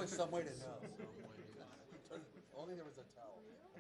was some way to know. Only there was a towel. You have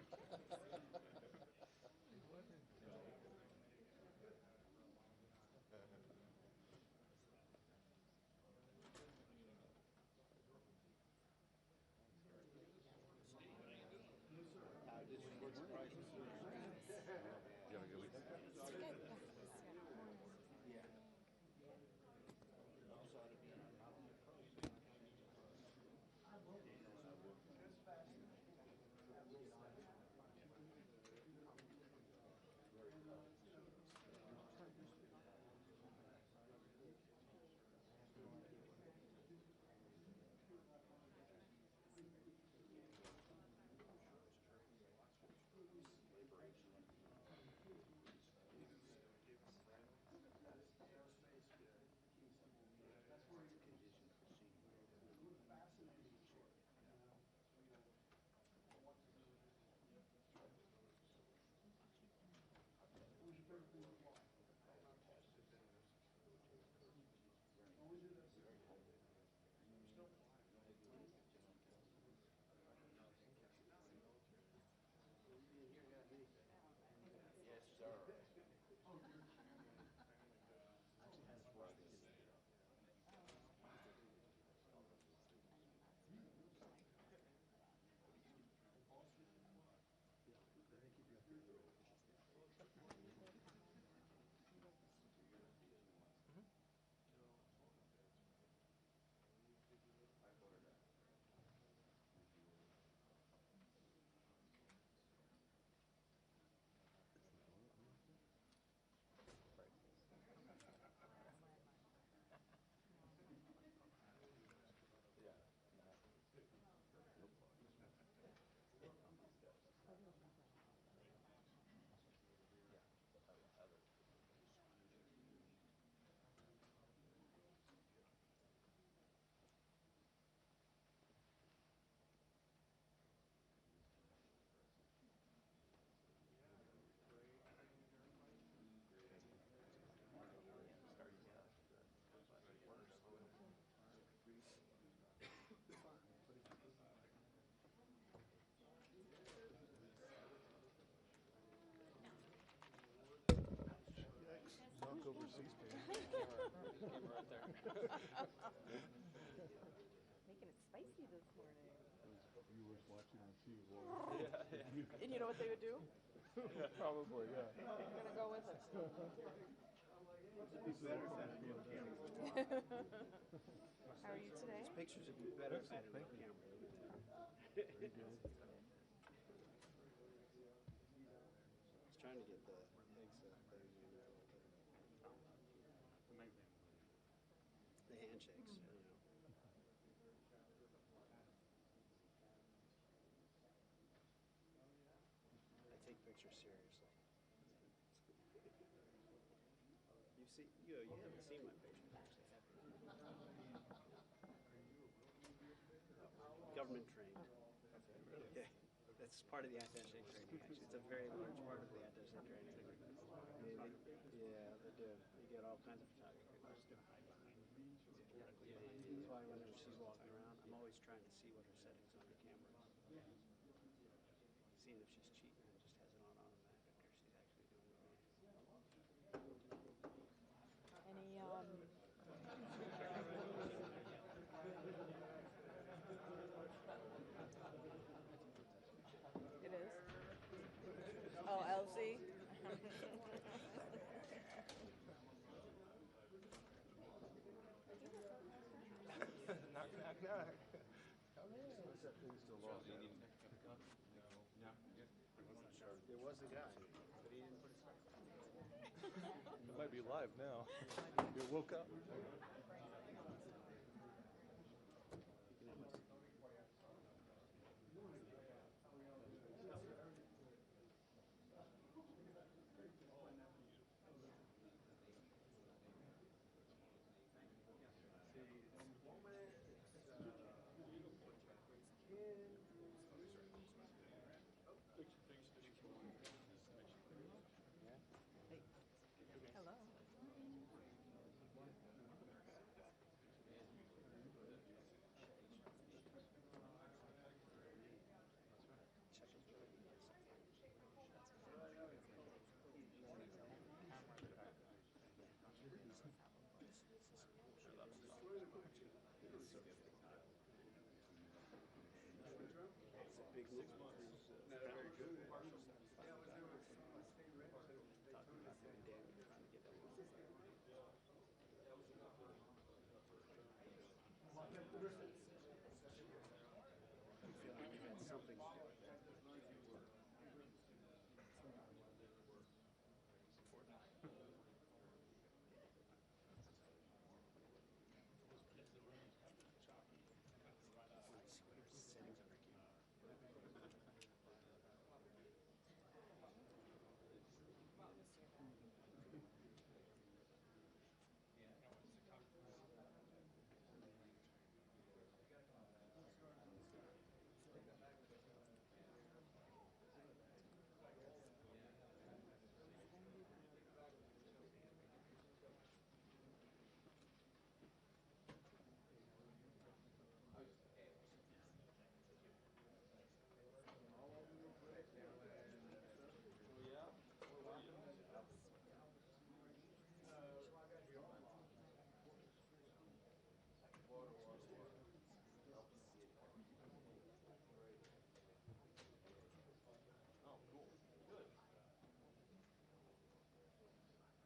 a good week? Knock over C-SPAN. Camera right there. Making it spicy this morning. Viewers watching on TV. Yeah. And you know what they would do? Probably, yeah. I'm gonna go with it. How are you today? These pictures would be better if I had a real camera. Very good. I was trying to get the Hegseth thing in there a little bit. The handshakes, you know. I take pictures seriously. You haven't seen my pictures actually, have you? Government trained. Okay. That's part of the anti-shake training, actually. It's a very large part of the anti-shake training. Yeah, they do. You get all kinds of photography. That's why whenever she's walking around, I'm always trying to see what her settings on her camera is. Seeing if she's cheating and just has it on automatic, or she's actually doing it right. Any It is. Oh, Elsie. Knock, knock, knock. What's that thing still on? There was a guy, but he didn't put his It might be live now. You woke up. Hello. sort of thing. It's a big move.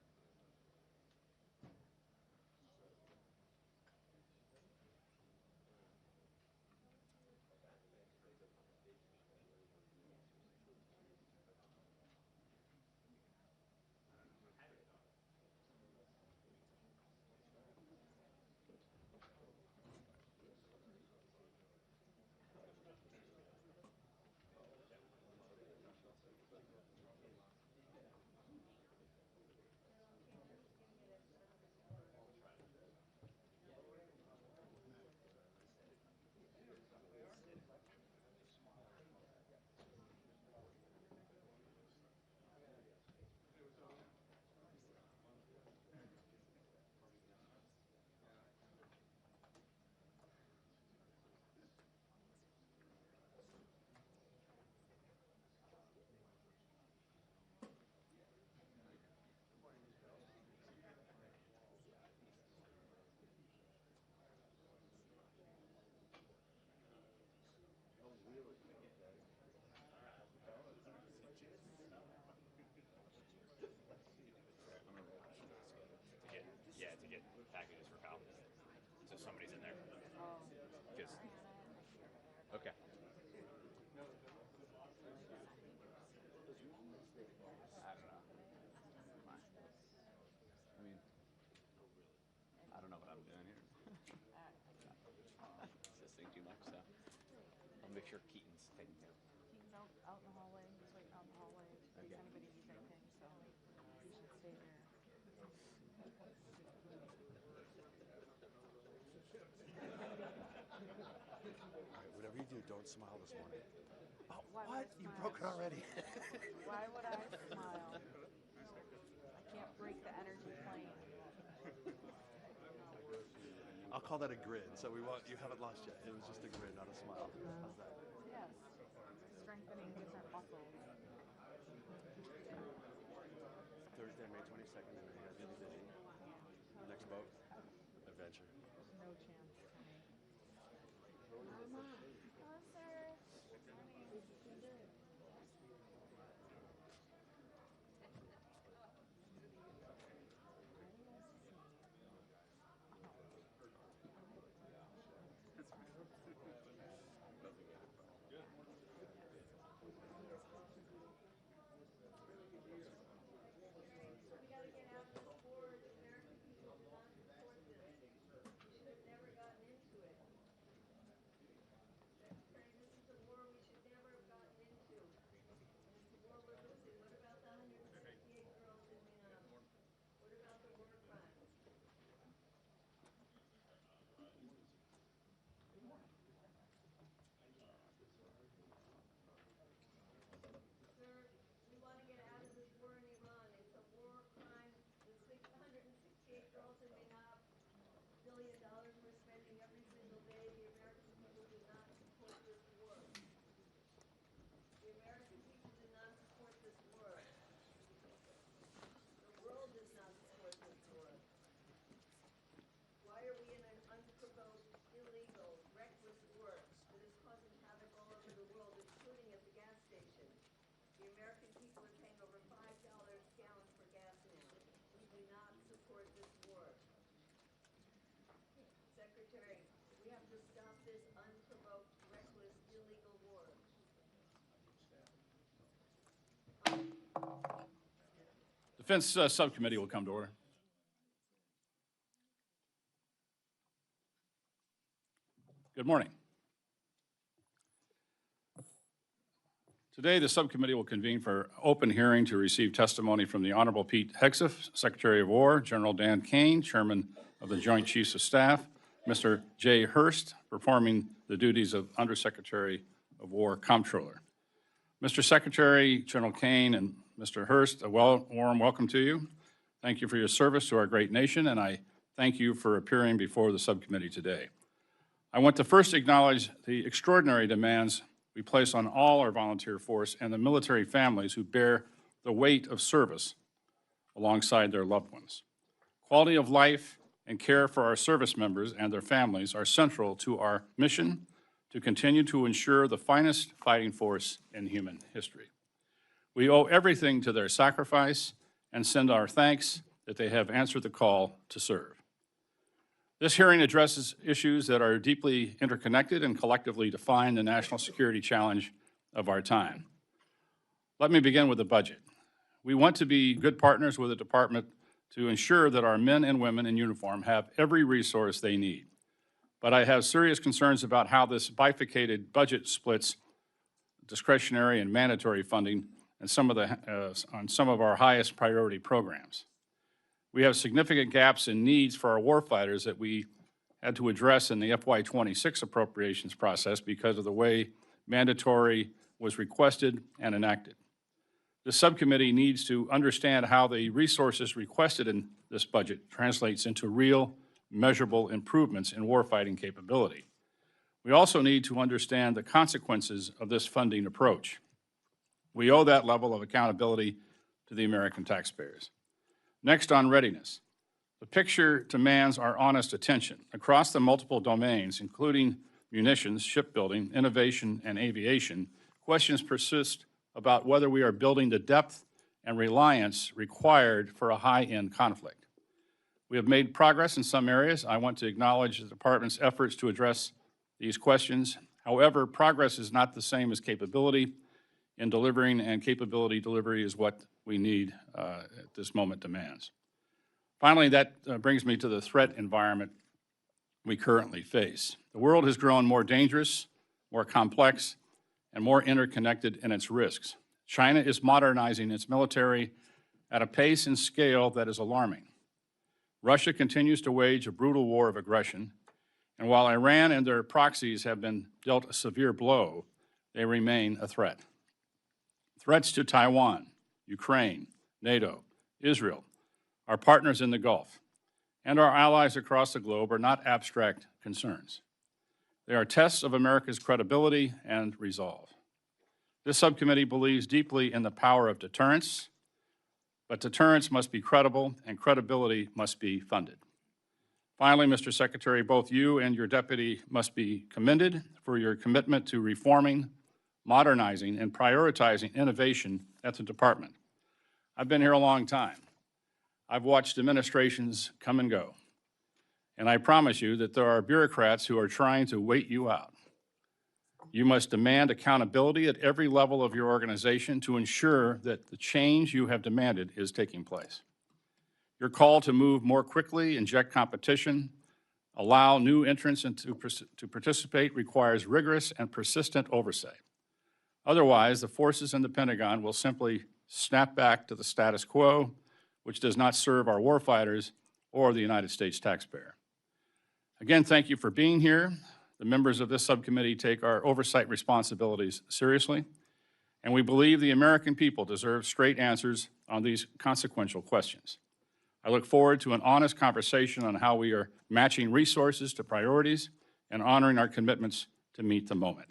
Talking about him and Daniel trying to get that one. You feel like you had something to do with that. To get packages for Kyle. So somebody's in there. Because okay. I don't know. I don't know what I'm doing here. It's this thing too much, so I'll make sure Keaton's taken care of. He's out in the hallway. He's waiting out in the hallway in case anybody needs anything, so you should stay there. Whatever you do, don't smile this morning. Oh, Why what? would I You smile? broke it already. Why would I smile? I can't break the energy plane. I'll call that a grin. So you haven't lost yet. It was just a grin, not a smile. How's that? Yes. Strengthening different muscles. Thursday, May 22nd, and I gotta be busy. Next boat, adventure. No chance for me. Mama. Hello, sir. diesel is paying over $5 a gallon for gas now. We do not support this war. Secretary, we have to stop this unprovoked, reckless, illegal war. Defense Subcommittee will come to order. Good morning. Today, the subcommittee will convene for open hearing to receive testimony from the Honorable Pete Hegseth, Secretary of War, General Dan Caine, Chairman of the Joint Chiefs of Staff, Mr. Jay Hurst, performing the duties of Undersecretary of War Comptroller. Mr. Secretary, General Caine, and Mr. Hurst, a warm welcome to you. Thank you for your service to our great nation, and I thank you for appearing before the subcommittee today. I want to first acknowledge the extraordinary demands we place on all our volunteer force and the military families who bear the weight of service alongside their loved ones. Quality of life and care for our service members and their families are central to our mission to continue to ensure the finest fighting force in human history. We owe everything to their sacrifice and send our thanks that they have answered the call to serve. This hearing addresses issues that are deeply interconnected and collectively define the national security challenge of our time. Let me begin with the budget. We want to be good partners with the department to ensure that our men and women in uniform have every resource they need. But I have serious concerns about how this bifurcated budget splits discretionary and mandatory funding and on some of our highest priority programs. We have significant gaps in needs for our warfighters that we had to address in the FY26 appropriations process because of the way mandatory was requested and enacted. The subcommittee needs to understand how the resources requested in this budget translates into real, measurable improvements in warfighting capability. We also need to understand the consequences of this funding approach. We owe that level of accountability to the American taxpayers. Next, on readiness. The picture demands our honest attention. Across the multiple domains, including munitions, shipbuilding, innovation, and aviation, questions persist about whether we are building the depth and reliance required for a high-end conflict. We have made progress in some areas. I want to acknowledge the department's efforts to address these questions. However, progress is not the same as capability in delivering, and capability delivery is what we need at this moment demands. Finally, that brings me to the threat environment we currently face. The world has grown more dangerous, more complex, and more interconnected in its risks. China is modernizing its military at a pace and scale that is alarming. Russia continues to wage a brutal war of aggression, and while Iran and their proxies have been dealt a severe blow, they remain a threat. Threats to Taiwan, Ukraine, NATO, Israel, our partners in the Gulf, and our allies across the globe are not abstract concerns. They are tests of America's credibility and resolve. This subcommittee believes deeply in the power of deterrence, but deterrence must be credible and credibility must be funded. Finally, Mr. Secretary, both you and your deputy must be commended for your commitment to reforming, modernizing, and prioritizing innovation at the department. I've been here a long time. I've watched administrations come and go, and I promise you that there are bureaucrats who are trying to wait you out. You must demand accountability at every level of your organization to ensure that the change you have demanded is taking place. Your call to move more quickly, inject competition, allow new entrants to participate requires rigorous and persistent oversight. Otherwise, the forces in the Pentagon will simply snap back to the status quo, which does not serve our warfighters or the United States taxpayer. Again, thank you for being here. The members of this subcommittee take our oversight responsibilities seriously, and we believe the American people deserve straight answers on these consequential questions. I look forward to an honest conversation on how we are matching resources to priorities and honoring our commitments to meet the moment.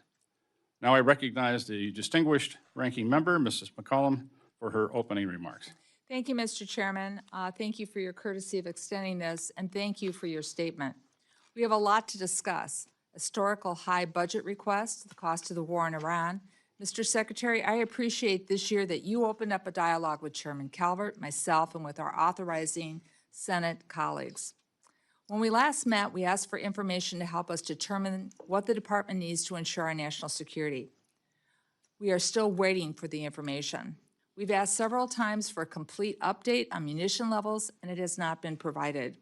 Now I recognize the distinguished ranking member, Mrs. McCollum, for her opening remarks. Thank you, Mr. Chairman. Thank you for your courtesy of extending this, and thank you for your statement. We have a lot to discuss. Historical high budget request, the cost of the war in Iran, Mr. Secretary, I appreciate this year that you opened up a dialogue with Chairman Calvert, myself, and with our authorizing Senate colleagues. When we last met, we asked for information to help us determine what the department needs to ensure our national security. We are still waiting for the information. We've asked several times for a complete update on munition levels, and it has not been provided.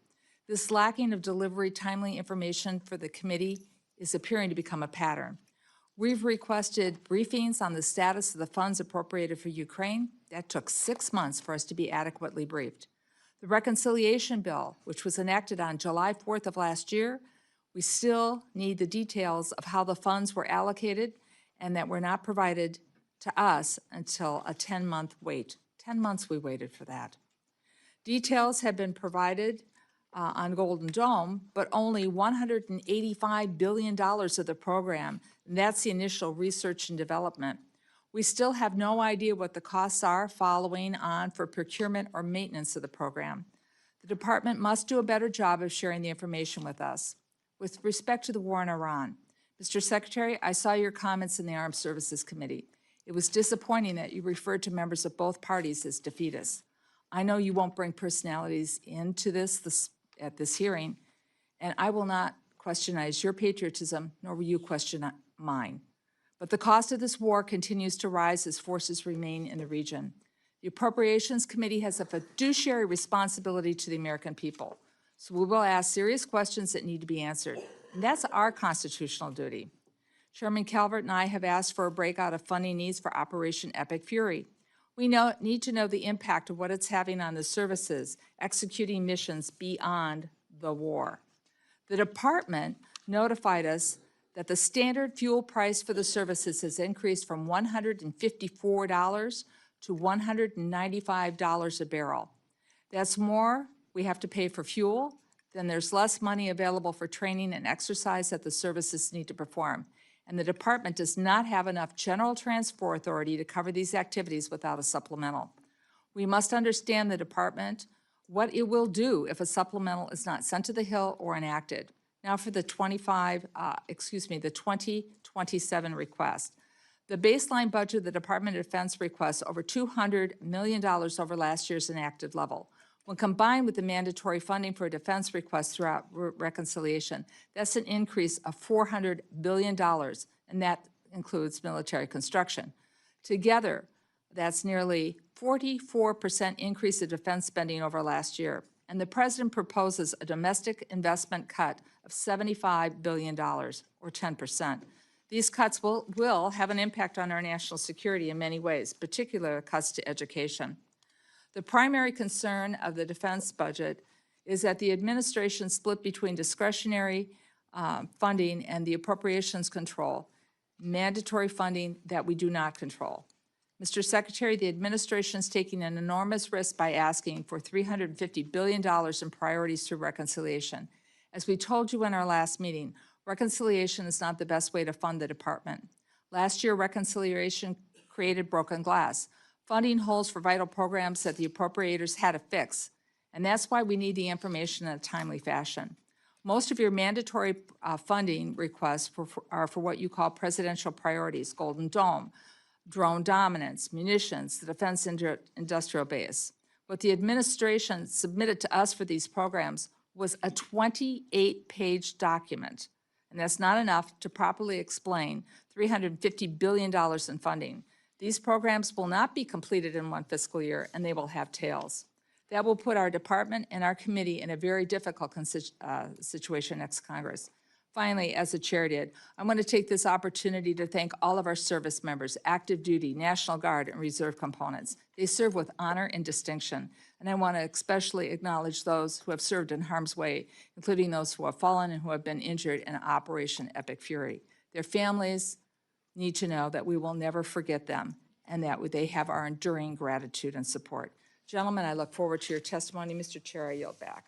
This lacking of delivery timely information for the committee is appearing to become a pattern. We've requested briefings on the status of the funds appropriated for Ukraine. That took 6 months for us to be adequately briefed. The reconciliation bill, which was enacted on July 4th of last year, we still need the details of how the funds were allocated and that were not provided to us until a 10-month wait. 10 months we waited for that. Details have been provided on Golden Dome, but only $185 billion of the program, and that's the initial research and development. We still have no idea what the costs are following on for procurement or maintenance of the program. The department must do a better job of sharing the information with us. With respect to the war in Iran, Mr. Secretary, I saw your comments in the Armed Services Committee. It was disappointing that you referred to members of both parties as defeatists. I know you won't bring personalities into this at this hearing, and I will not questionize your patriotism, nor will you question mine. But the cost of this war continues to rise as forces remain in the region. The Appropriations Committee has a fiduciary responsibility to the American people, so we will ask serious questions that need to be answered, and that's our constitutional duty. Chairman Calvert and I have asked for a breakout of funding needs for Operation Epic Fury. We need to know the impact of what it's having on the services executing missions beyond the war. The department notified us that the standard fuel price for the services has increased from $154 to $195 a barrel. That's more we have to pay for fuel, then there's less money available for training and exercise that the services need to perform. And the department does not have enough general transport authority to cover these activities without a supplemental. We must understand the department, what it will do if a supplemental is not sent to the Hill or enacted. Now for the 2027 request. The baseline budget of the Department of Defense requests over $200 million over last year's enacted level. When combined with the mandatory funding for a defense request throughout reconciliation, that's an increase of $400 billion, and that includes military construction. Together, that's nearly 44% increase in defense spending over last year. And the President proposes a domestic investment cut of $75 billion, or 10%. These cuts will have an impact on our national security in many ways, particularly cuts to education. The primary concern of the defense budget is that the administration split between discretionary funding and the appropriations control, mandatory funding that we do not control. Mr. Secretary, the administration is taking an enormous risk by asking for $350 billion in priorities through reconciliation. As we told you in our last meeting, reconciliation is not the best way to fund the department. Last year, reconciliation created broken glass, funding holes for vital programs that the appropriators had to fix, and that's why we need the information in a timely fashion. Most of your mandatory funding requests are for what you call presidential priorities, Golden Dome, drone dominance, munitions, the defense industrial base. What the administration submitted to us for these programs was a 28-page document, and that's not enough to properly explain $350 billion in funding. These programs will not be completed in one fiscal year, and they will have tails. That will put our department and our committee in a very difficult situation next Congress. Finally, as the chair did, I want to take this opportunity to thank all of our service members, active duty, National Guard, and Reserve components. They serve with honor and distinction, and I want to especially acknowledge those who have served in harm's way, including those who have fallen and who have been injured in Operation Epic Fury. Their families need to know that we will never forget them and that they have our enduring gratitude and support. Gentlemen, I look forward to your testimony. Mr. Chair, I yield back.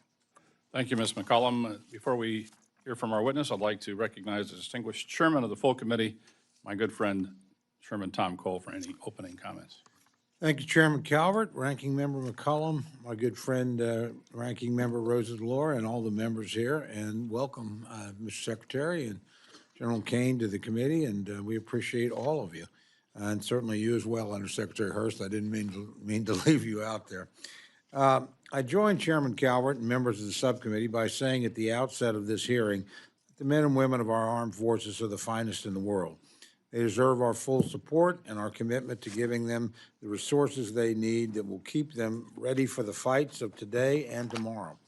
Thank you, Ms. McCollum. Before we hear from our witness, I'd like to recognize the distinguished chairman of the full committee, my good friend, Chairman Tom Cole, for any opening comments. Thank you, Chairman Calvert, Ranking Member McCollum, my good friend, Ranking Member Rosenlore, and all the members here, and welcome, Mr. Secretary and General Caine to the committee, and we appreciate all of you. and certainly you as well, Undersecretary Hurst. I didn't mean to leave you out there. I joined Chairman Calvert and members of the subcommittee by saying at the outset of this hearing that the men and women of our armed forces are the finest in the world. They deserve our full support and our commitment to giving them the resources they need that will keep them ready for the fights of today and tomorrow.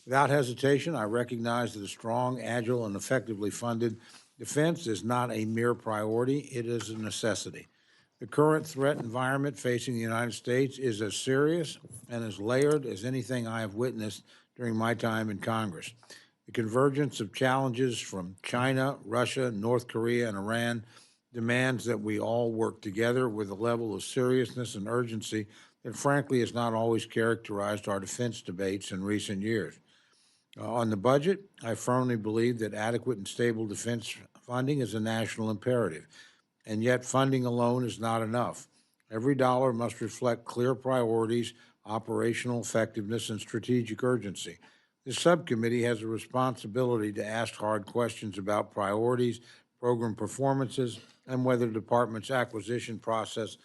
Without hesitation, I recognize that a strong, agile, and effectively funded defense is not a mere priority, it is a necessity. The current threat environment facing the United States is as serious and as layered as anything I have witnessed during my time in Congress. The convergence of challenges from China, Russia, North Korea, and Iran demands that we all work together with a level of seriousness and urgency that frankly has not always characterized our defense debates in recent years. On the budget, I firmly believe that adequate and stable defense funding is a national imperative, and yet funding alone is not enough. Every dollar must reflect clear priorities, operational effectiveness, and strategic urgency. This subcommittee has a responsibility to ask hard questions about priorities, program performances, and whether the department's acquisition processes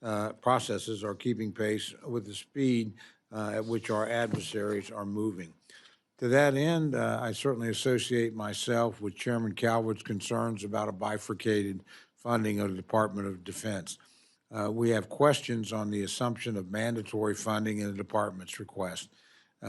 are keeping pace with the speed at which our adversaries are moving. To that end, I certainly associate myself with Chairman Calvert's concerns about a bifurcated funding of the Department of Defense. We have questions on the assumption of mandatory funding in the department's request.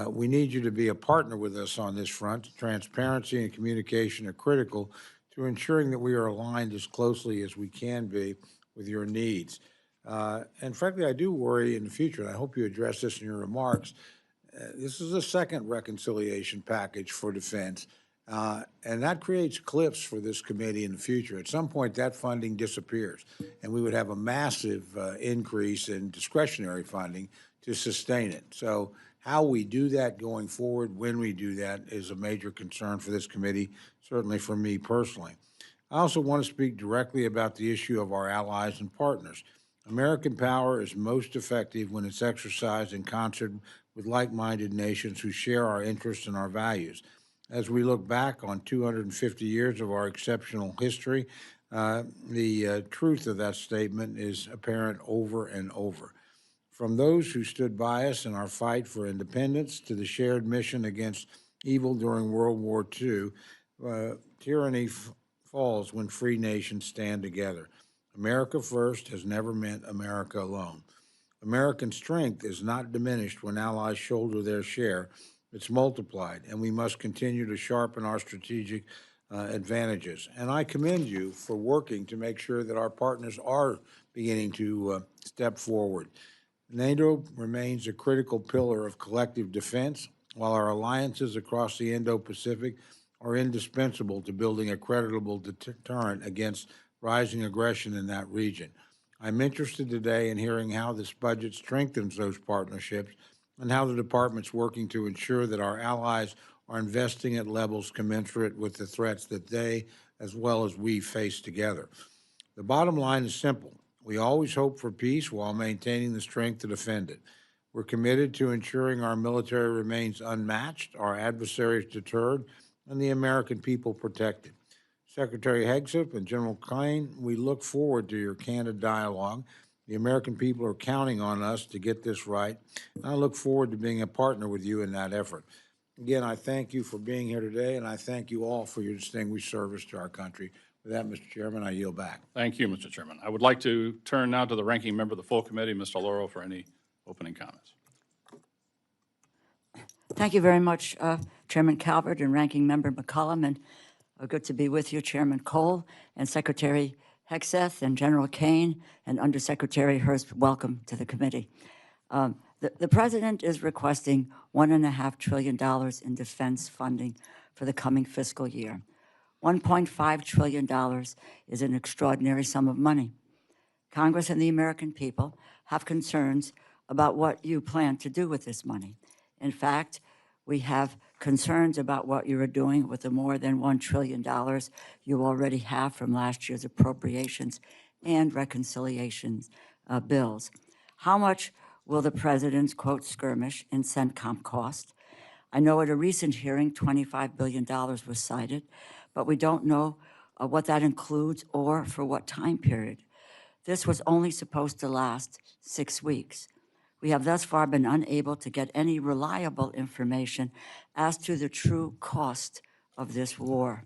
We need you to be a partner with us on this front. Transparency and communication are critical to ensuring that we are aligned as closely as we can be with your needs. And frankly, I do worry in the future, and I hope you address this in your remarks. This is a second reconciliation package for defense, and that creates cliffs for this committee in the future. At some point, that funding disappears, and we would have a massive increase in discretionary funding to sustain it. So how we do that going forward, when we do that, is a major concern for this committee, certainly for me personally. I also want to speak directly about the issue of our allies and partners. American power is most effective when it's exercised in concert with like-minded nations who share our interests and our values. As we look back on 250 years of our exceptional history, the truth of that statement is apparent over and over. From those who stood by us in our fight for independence to the shared mission against evil during World War II, tyranny falls when free nations stand together. America first has never meant America alone. American strength is not diminished when allies shoulder their share. It's multiplied, and we must continue to sharpen our strategic advantages. And I commend you for working to make sure that our partners are beginning to step forward. NATO remains a critical pillar of collective defense, while our alliances across the Indo-Pacific are indispensable to building a credible deterrent against rising aggression in that region. I'm interested today in hearing how this budget strengthens those partnerships and how the department's working to ensure that our allies are investing at levels commensurate with the threats that they, as well as we, face together. The bottom line is simple. We always hope for peace while maintaining the strength to defend it. We're committed to ensuring our military remains unmatched, our adversaries deterred, and the American people protected. Secretary Hegseth and General Caine, we look forward to your candid dialogue. The American people are counting on us to get this right, and I look forward to being a partner with you in that effort. Again, I thank you for being here today, and I thank you all for your distinguished service to our country. With that, Mr. Chairman, I yield back. Thank you, Mr. Chairman. I would like to turn now to the ranking member of the full committee, Mr. Lauro, for any opening comments. Thank you very much, Chairman Calvert and Ranking Member McCollum, and good to be with you, Chairman Cole and Secretary Hegseth and General Caine and Undersecretary Hurst. Welcome to the committee. The President is requesting $1.5 trillion in defense funding for the coming fiscal year. $1.5 trillion is an extraordinary sum of money. Congress and the American people have concerns about what you plan to do with this money. In fact, we have concerns about what you are doing with the more than $1 trillion you already have from last year's appropriations and reconciliation bills. How much will the President's, quote, skirmish in CENTCOM cost? I know at a recent hearing, $25 billion was cited, but we don't know what that includes or for what time period. This was only supposed to last 6 weeks. We have thus far been unable to get any reliable information as to the true cost of this war.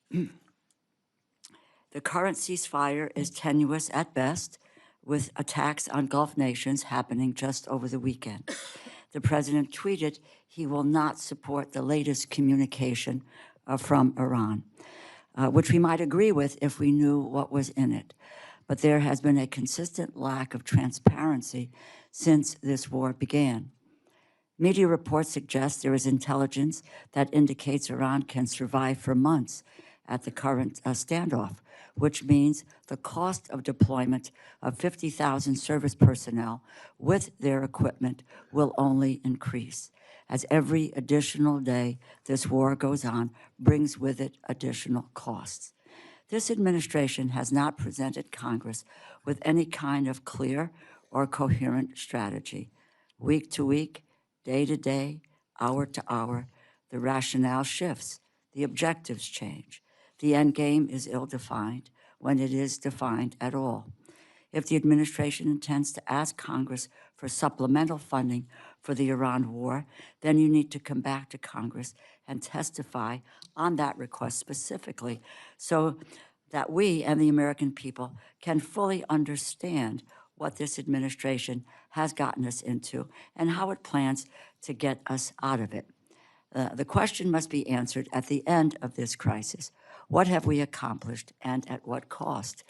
The current ceasefire is tenuous at best, with attacks on Gulf nations happening just over the weekend. The president tweeted he will not support the latest communication from Iran, which we might agree with if we knew what was in it. But there has been a consistent lack of transparency since this war began. Media reports suggest there is intelligence that indicates Iran can survive for months at the current standoff, which means the cost of deployment of 50,000 service personnel with their equipment will only increase, as every additional day this war goes on brings with it additional costs. This administration has not presented Congress with any kind of clear or coherent strategy. Week to week, day to day, hour to hour, the rationale shifts, the objectives change. The end game is ill-defined when it is defined at all. If the administration intends to ask Congress for supplemental funding for the Iran war, then you need to come back to Congress and testify on that request specifically so that we and the American people can fully understand what this administration has gotten us into and how it plans to get us out of it. The question must be answered at the end of this crisis. What have we accomplished and at what cost?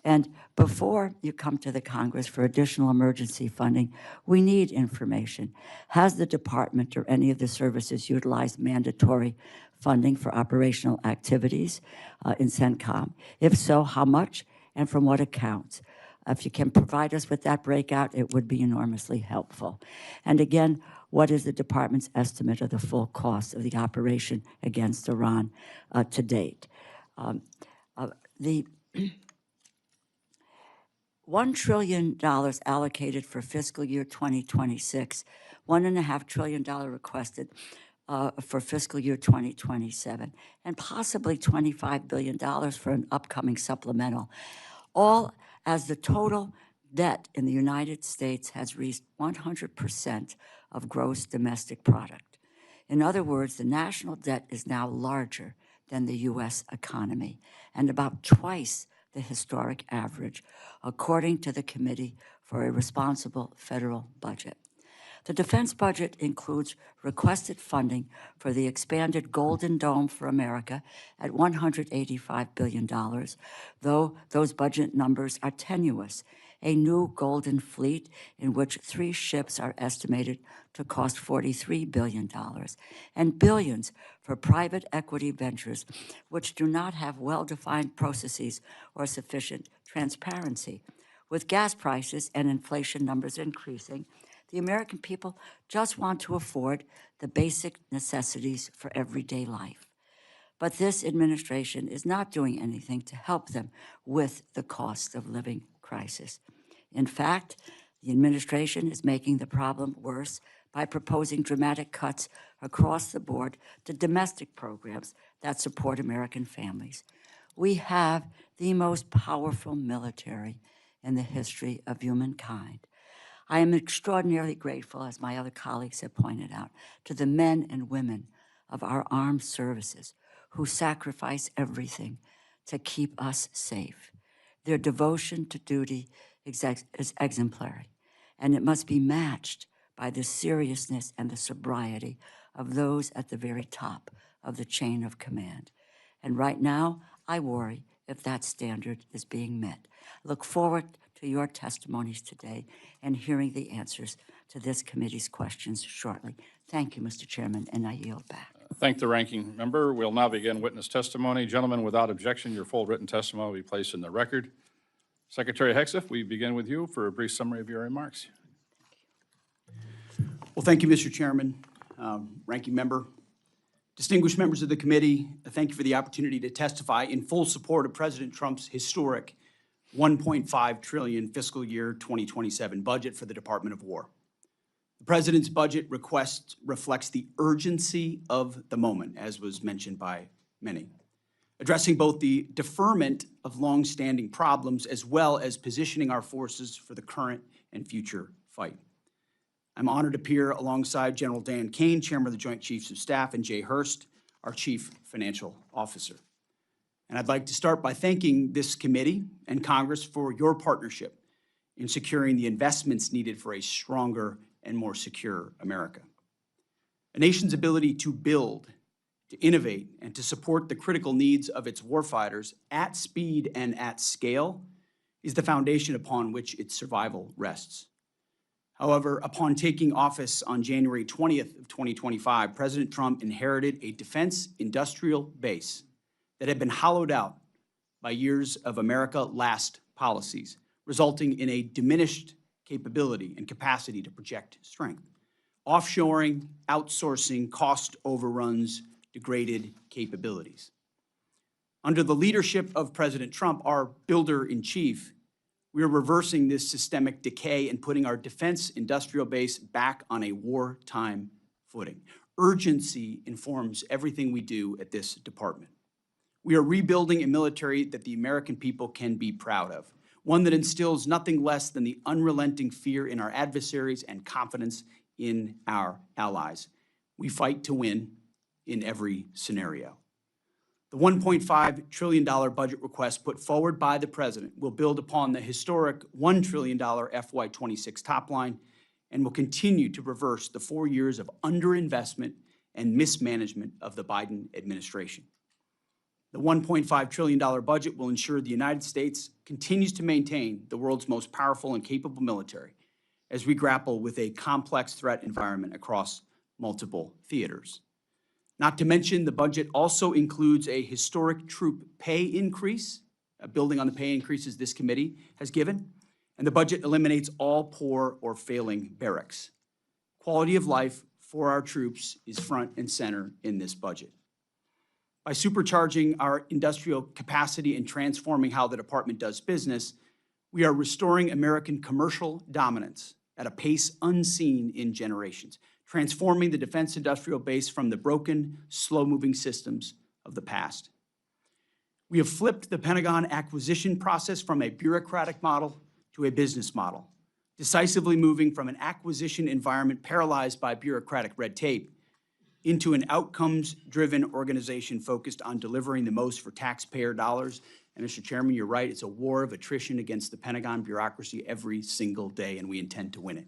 And before you come to the Congress for additional emergency funding, we need information. Has the department or any of the services utilized mandatory funding for operational activities in CENTCOM? If so, how much and from what accounts? If you can provide us with that breakout, it would be enormously helpful. And again, what is the department's estimate of the full cost of the operation against Iran to date? The $1 trillion allocated for fiscal year 2026, $1.5 trillion requested for fiscal year 2027, and possibly $25 billion for an upcoming supplemental, all as the total debt in the United States has reached 100% of gross domestic product. In other words, the national debt is now larger than the U.S. economy and about twice the historic average, according to the Committee for a Responsible Federal Budget. The defense budget includes requested funding for the expanded Golden Dome for America at $185 billion, though those budget numbers are tenuous. A new Golden Fleet, in which 3 ships are estimated to cost $43 billion, and billions for private equity ventures, which do not have well-defined processes or sufficient transparency. With gas prices and inflation numbers increasing, the American people just want to afford the basic necessities for everyday life. But this administration is not doing anything to help them with the cost of living crisis. In fact, the administration is making the problem worse by proposing dramatic cuts across the board to domestic programs that support American families. We have the most powerful military in the history of humankind. I am extraordinarily grateful, as my other colleagues have pointed out, to the men and women of our armed services who sacrifice everything to keep us safe. Their devotion to duty is exemplary, and it must be matched by the seriousness and the sobriety of those at the very top of the chain of command. And right now, I worry if that standard is being met. I look forward to your testimonies today and hearing the answers to this committee's questions shortly. Thank you, Mr. Chairman, and I yield back. Thank the ranking member. We'll now begin witness testimony. Gentlemen, without objection, your full written testimony will be placed in the record. Secretary Hegseth, we begin with you for a brief summary of your remarks. Well, thank you, Mr. Chairman, ranking member, distinguished members of the committee. Thank you for the opportunity to testify in full support of President Trump's historic $1.5 trillion fiscal year 2027 budget for the Department of War. The President's budget request reflects the urgency of the moment, as was mentioned by many. addressing both the deferment of long-standing problems as well as positioning our forces for the current and future fight. I'm honored to appear alongside General Dan Caine, Chairman of the Joint Chiefs of Staff, and Jay Hurst, our Chief Financial Officer. And I'd like to start by thanking this committee and Congress for your partnership in securing the investments needed for a stronger and more secure America. A nation's ability to build, to innovate, and to support the critical needs of its warfighters at speed and at scale is the foundation upon which its survival rests. However, upon taking office on January 20th of 2025, President Trump inherited a defense industrial base that had been hollowed out by years of America Last policies, resulting in a diminished capability and capacity to project strength. Offshoring, outsourcing, cost overruns, degraded capabilities. Under the leadership of President Trump, our builder-in-chief, we are reversing this systemic decay and putting our defense industrial base back on a wartime footing. Urgency informs everything we do at this department. We are rebuilding a military that the American people can be proud of, one that instills nothing less than the unrelenting fear in our adversaries and confidence in our allies. We fight to win in every scenario. The $1.5 trillion budget request put forward by the President will build upon the historic $1 trillion FY26 top line and will continue to reverse the 4 years of underinvestment and mismanagement of the Biden administration. The $1.5 trillion budget will ensure the United States continues to maintain the world's most powerful and capable military as we grapple with a complex threat environment across multiple theaters. Not to mention, the budget also includes a historic troop pay increase, building on the pay increases this committee has given, and the budget eliminates all poor or failing barracks. Quality of life for our troops is front and center in this budget. By supercharging our industrial capacity and transforming how the department does business, we are restoring American commercial dominance at a pace unseen in generations, transforming the defense industrial base from the broken, slow-moving systems of the past. We have flipped the Pentagon acquisition process from a bureaucratic model to a business model, decisively moving from an acquisition environment paralyzed by bureaucratic red tape into an outcomes-driven organization focused on delivering the most for taxpayer dollars. And Mr. Chairman, you're right, it's a war of attrition against the Pentagon bureaucracy every single day, and we intend to win it.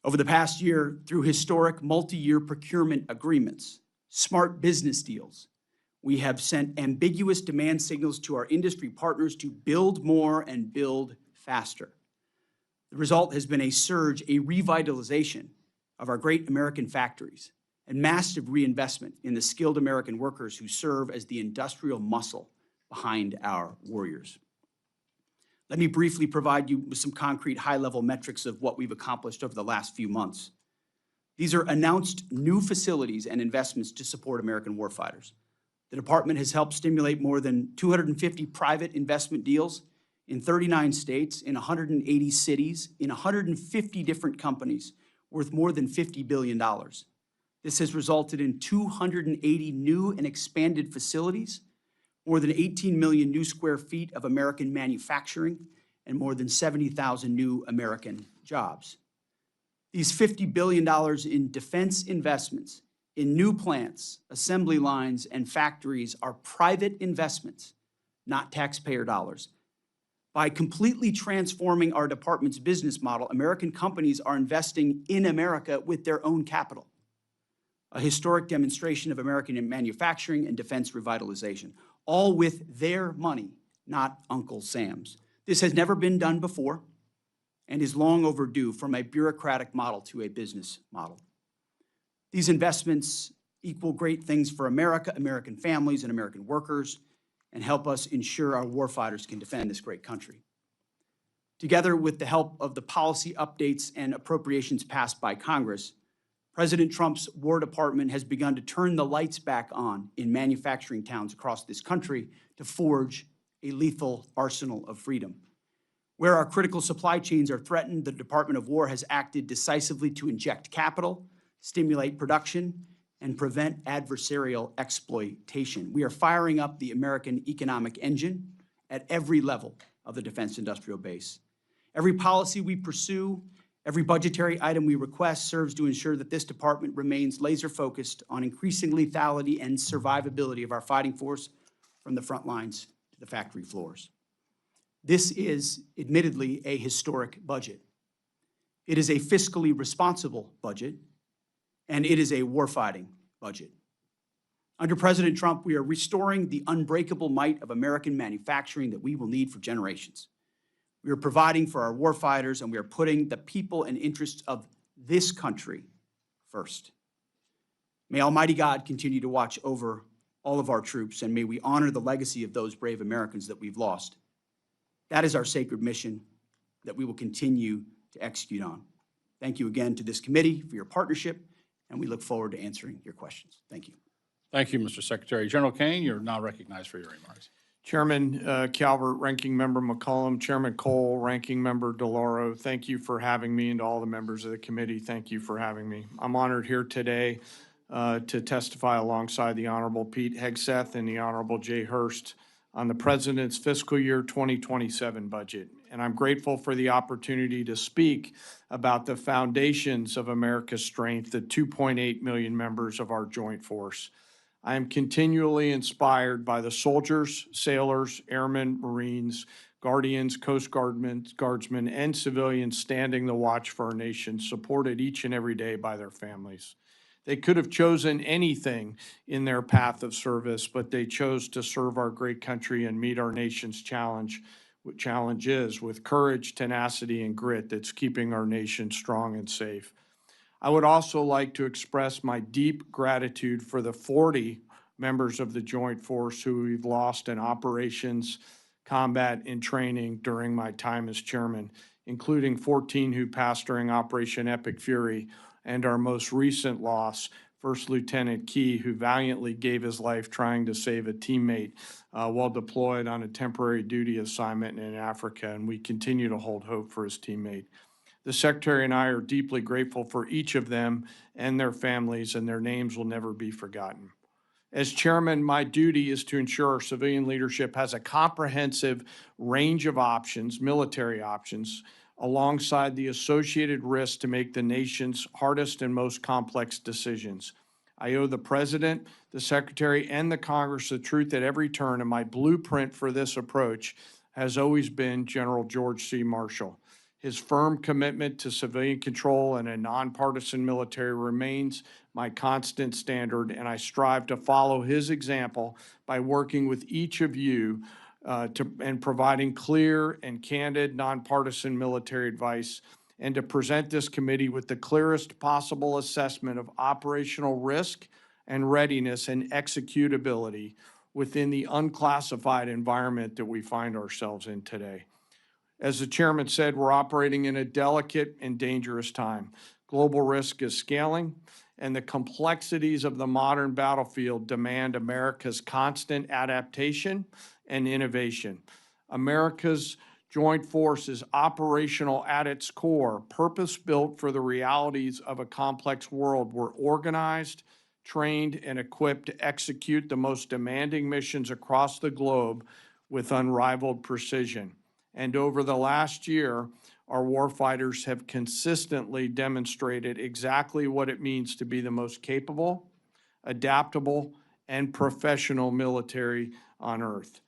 Over the past year, through historic multi-year procurement agreements, smart business deals, we have sent ambiguous demand signals to our industry partners to build more and build faster. The result has been a surge, a revitalization of our great American factories and massive reinvestment in the skilled American workers who serve as the industrial muscle behind our warriors. Let me briefly provide you with some concrete high-level metrics of what we've accomplished over the last few months. These are announced new facilities and investments to support American warfighters. The department has helped stimulate more than 250 private investment deals in 39 states, in 180 cities, in 150 different companies, worth more than $50 billion. This has resulted in 280 new and expanded facilities, more than 18 million new square feet of American manufacturing, and more than 70,000 new American jobs. These $50 billion in defense investments in new plants, assembly lines, and factories are private investments, not taxpayer dollars. By completely transforming our department's business model, American companies are investing in America with their own capital, a historic demonstration of American manufacturing and defense revitalization, all with their money, not Uncle Sam's. This has never been done before and is long overdue from a bureaucratic model to a business model. These investments equal great things for America, American families, and American workers, and help us ensure our warfighters can defend this great country. Together with the help of the policy updates and appropriations passed by Congress, President Trump's War Department has begun to turn the lights back on in manufacturing towns across this country to forge a lethal arsenal of freedom. Where our critical supply chains are threatened, the Department of War has acted decisively to inject capital, stimulate production, and prevent adversarial exploitation. We are firing up the American economic engine at every level of the defense industrial base. Every policy we pursue, every budgetary item we request serves to ensure that this department remains laser-focused on increasing lethality and survivability of our fighting force from the front lines to the factory floors. This is admittedly a historic budget. It is a fiscally responsible budget, and it is a warfighting budget. Under President Trump, we are restoring the unbreakable might of American manufacturing that we will need for generations. We are providing for our warfighters, and we are putting the people and interests of this country first. May Almighty God continue to watch over all of our troops, and may we honor the legacy of those brave Americans that we've lost. That is our sacred mission that we will continue to execute on. Thank you again to this committee for your partnership, and we look forward to answering your questions. Thank you. Thank you, Mr. Secretary. General Caine, you're now recognized for your remarks. Chairman Calvert, Ranking Member McCollum, Chairman Cole, Ranking Member DeLauro, thank you for having me, and to all the members of the committee, thank you for having me. I'm honored here today to testify alongside the Honorable Pete Hegseth and the Honorable Jay Hurst on the President's fiscal year 2027 budget. And I'm grateful for the opportunity to speak about the foundations of America's strength, the 2.8 million members of our joint force. I am continually inspired by the soldiers, sailors, airmen, Marines, Guardians, Coast Guardsmen, and civilians standing the watch for our nation, supported each and every day by their families. They could have chosen anything in their path of service, but they chose to serve our great country and meet our nation's challenges with courage, tenacity, and grit that's keeping our nation strong and safe. I would also like to express my deep gratitude for the 40 members of the Joint Force who we've lost in operations, combat, and training during my time as chairman, including 14 who passed during Operation Epic Fury, and our most recent loss, First Lieutenant Key, who valiantly gave his life trying to save a teammate while deployed on a temporary duty assignment in Africa, and we continue to hold hope for his teammate. The Secretary and I are deeply grateful for each of them and their families, and their names will never be forgotten. As chairman, my duty is to ensure our civilian leadership has a comprehensive range of options, military options, alongside the associated risks to make the nation's hardest and most complex decisions. I owe the President, the Secretary, and the Congress the truth at every turn, and my blueprint for this approach has always been General George C. Marshall. His firm commitment to civilian control and a nonpartisan military remains my constant standard, and I strive to follow his example by working with each of you and providing clear and candid nonpartisan military advice, and to present this committee with the clearest possible assessment of operational risk and readiness and executability within the unclassified environment that we find ourselves in today. As the chairman said, we're operating in a delicate and dangerous time. Global risk is scaling, and the complexities of the modern battlefield demand America's constant adaptation and innovation. America's joint force is operational at its core, purpose-built for the realities of a complex world. We're organized, trained, and equipped to execute the most demanding missions across the globe with unrivaled precision. And over the last year, our warfighters have consistently demonstrated exactly what it means to be the most capable, adaptable, and professional military on earth.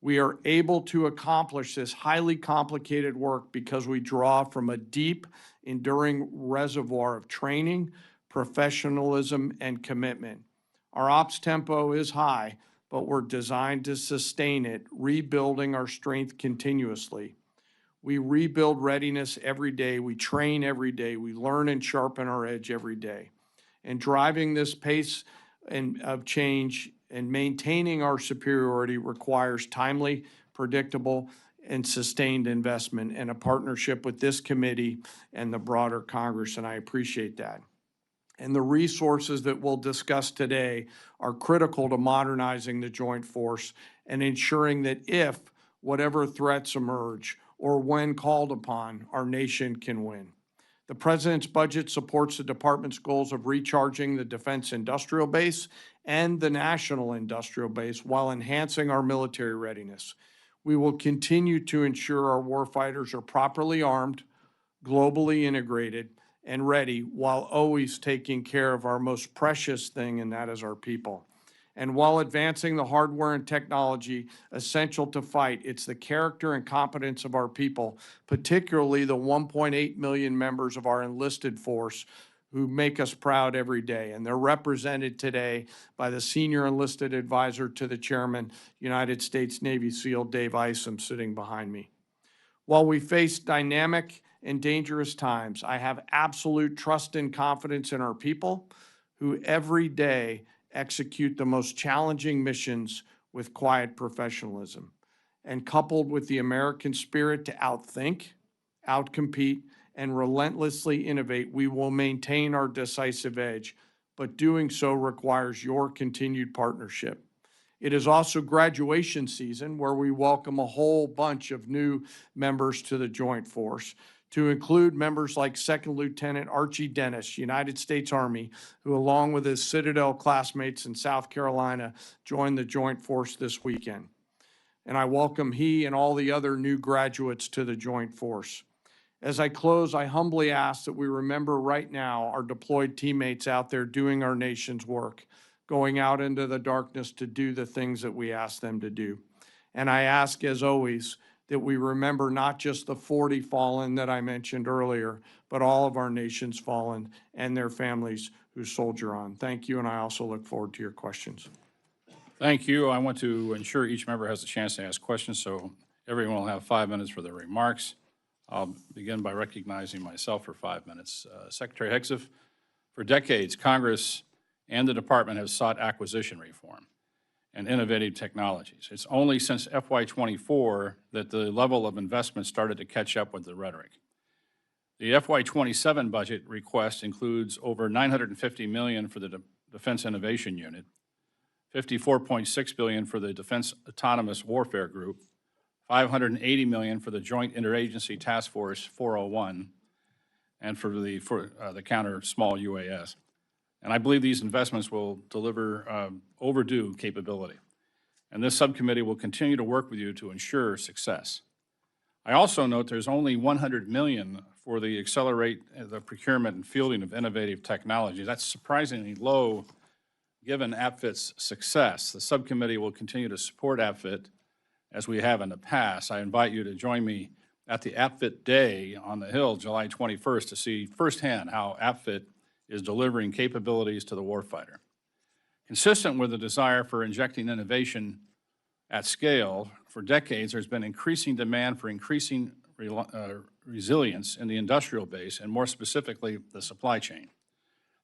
We are able to accomplish this highly complicated work because we draw from a deep, enduring reservoir of training, professionalism, and commitment. Our ops tempo is high, but we're designed to sustain it, rebuilding our strength continuously. We rebuild readiness every day. We train every day. We learn and sharpen our edge every day. And driving this pace of change and maintaining our superiority requires timely, predictable, and sustained investment and a partnership with this committee and the broader Congress, and I appreciate that. And the resources that we'll discuss today are critical to modernizing the joint force and ensuring that if whatever threats emerge or when called upon, our nation can win. The President's budget supports the Department's goals of recharging the defense industrial base and the national industrial base while enhancing our military readiness. We will continue to ensure our warfighters are properly armed, globally integrated, and ready while always taking care of our most precious thing, and that is our people. And while advancing the hardware and technology essential to fight, it's the character and competence of our people, particularly the 1.8 million members of our enlisted force who make us proud every day. And they're represented today by the Senior Enlisted Advisor to the Chairman, United States Navy SEAL Dave Isom, sitting behind me. While we face dynamic and dangerous times, I have absolute trust and confidence in our people who every day execute the most challenging missions with quiet professionalism. And coupled with the American spirit to outthink, outcompete, and relentlessly innovate, we will maintain our decisive edge, but doing so requires your continued partnership. It is also graduation season, where we welcome a whole bunch of new members to the Joint Force, to include members like Second Lieutenant Archie Dennis, United States Army, who along with his Citadel classmates in South Carolina joined the Joint Force this weekend. And I welcome he and all the other new graduates to the Joint Force. As I close, I humbly ask that we remember right now our deployed teammates out there doing our nation's work, going out into the darkness to do the things that we ask them to do. And I ask, as always, that we remember not just the 40 fallen that I mentioned earlier, but all of our nation's fallen and their families who soldier on. Thank you, and I also look forward to your questions. Thank you. I want to ensure each member has a chance to ask questions, so everyone will have 5 minutes for their remarks. I'll begin by recognizing myself for 5 minutes. Secretary Hegseth, for decades, Congress and the Department have sought acquisition reform and innovative technologies. It's only since FY24 that the level of investment started to catch up with the rhetoric. The FY27 budget request includes over $950 million for the Defense Innovation Unit, $54.6 billion for the Defense Autonomous Warfare Group, $580 million for the Joint Interagency Task Force 401, and for the counter small UAS. And I believe these investments will deliver overdue capability. And this subcommittee will continue to work with you to ensure success. I also note there's only $100 million for the accelerate the procurement and fielding of innovative technology. That's surprisingly low given APFIT's success. The subcommittee will continue to support APFIT as we have in the past. I invite you to join me at the APFIT Day on the Hill, July 21st, to see firsthand how APFIT is delivering capabilities to the warfighter. Consistent with the desire for injecting innovation at scale, for decades there's been increasing demand for increasing resilience in the industrial base, and more specifically, the supply chain.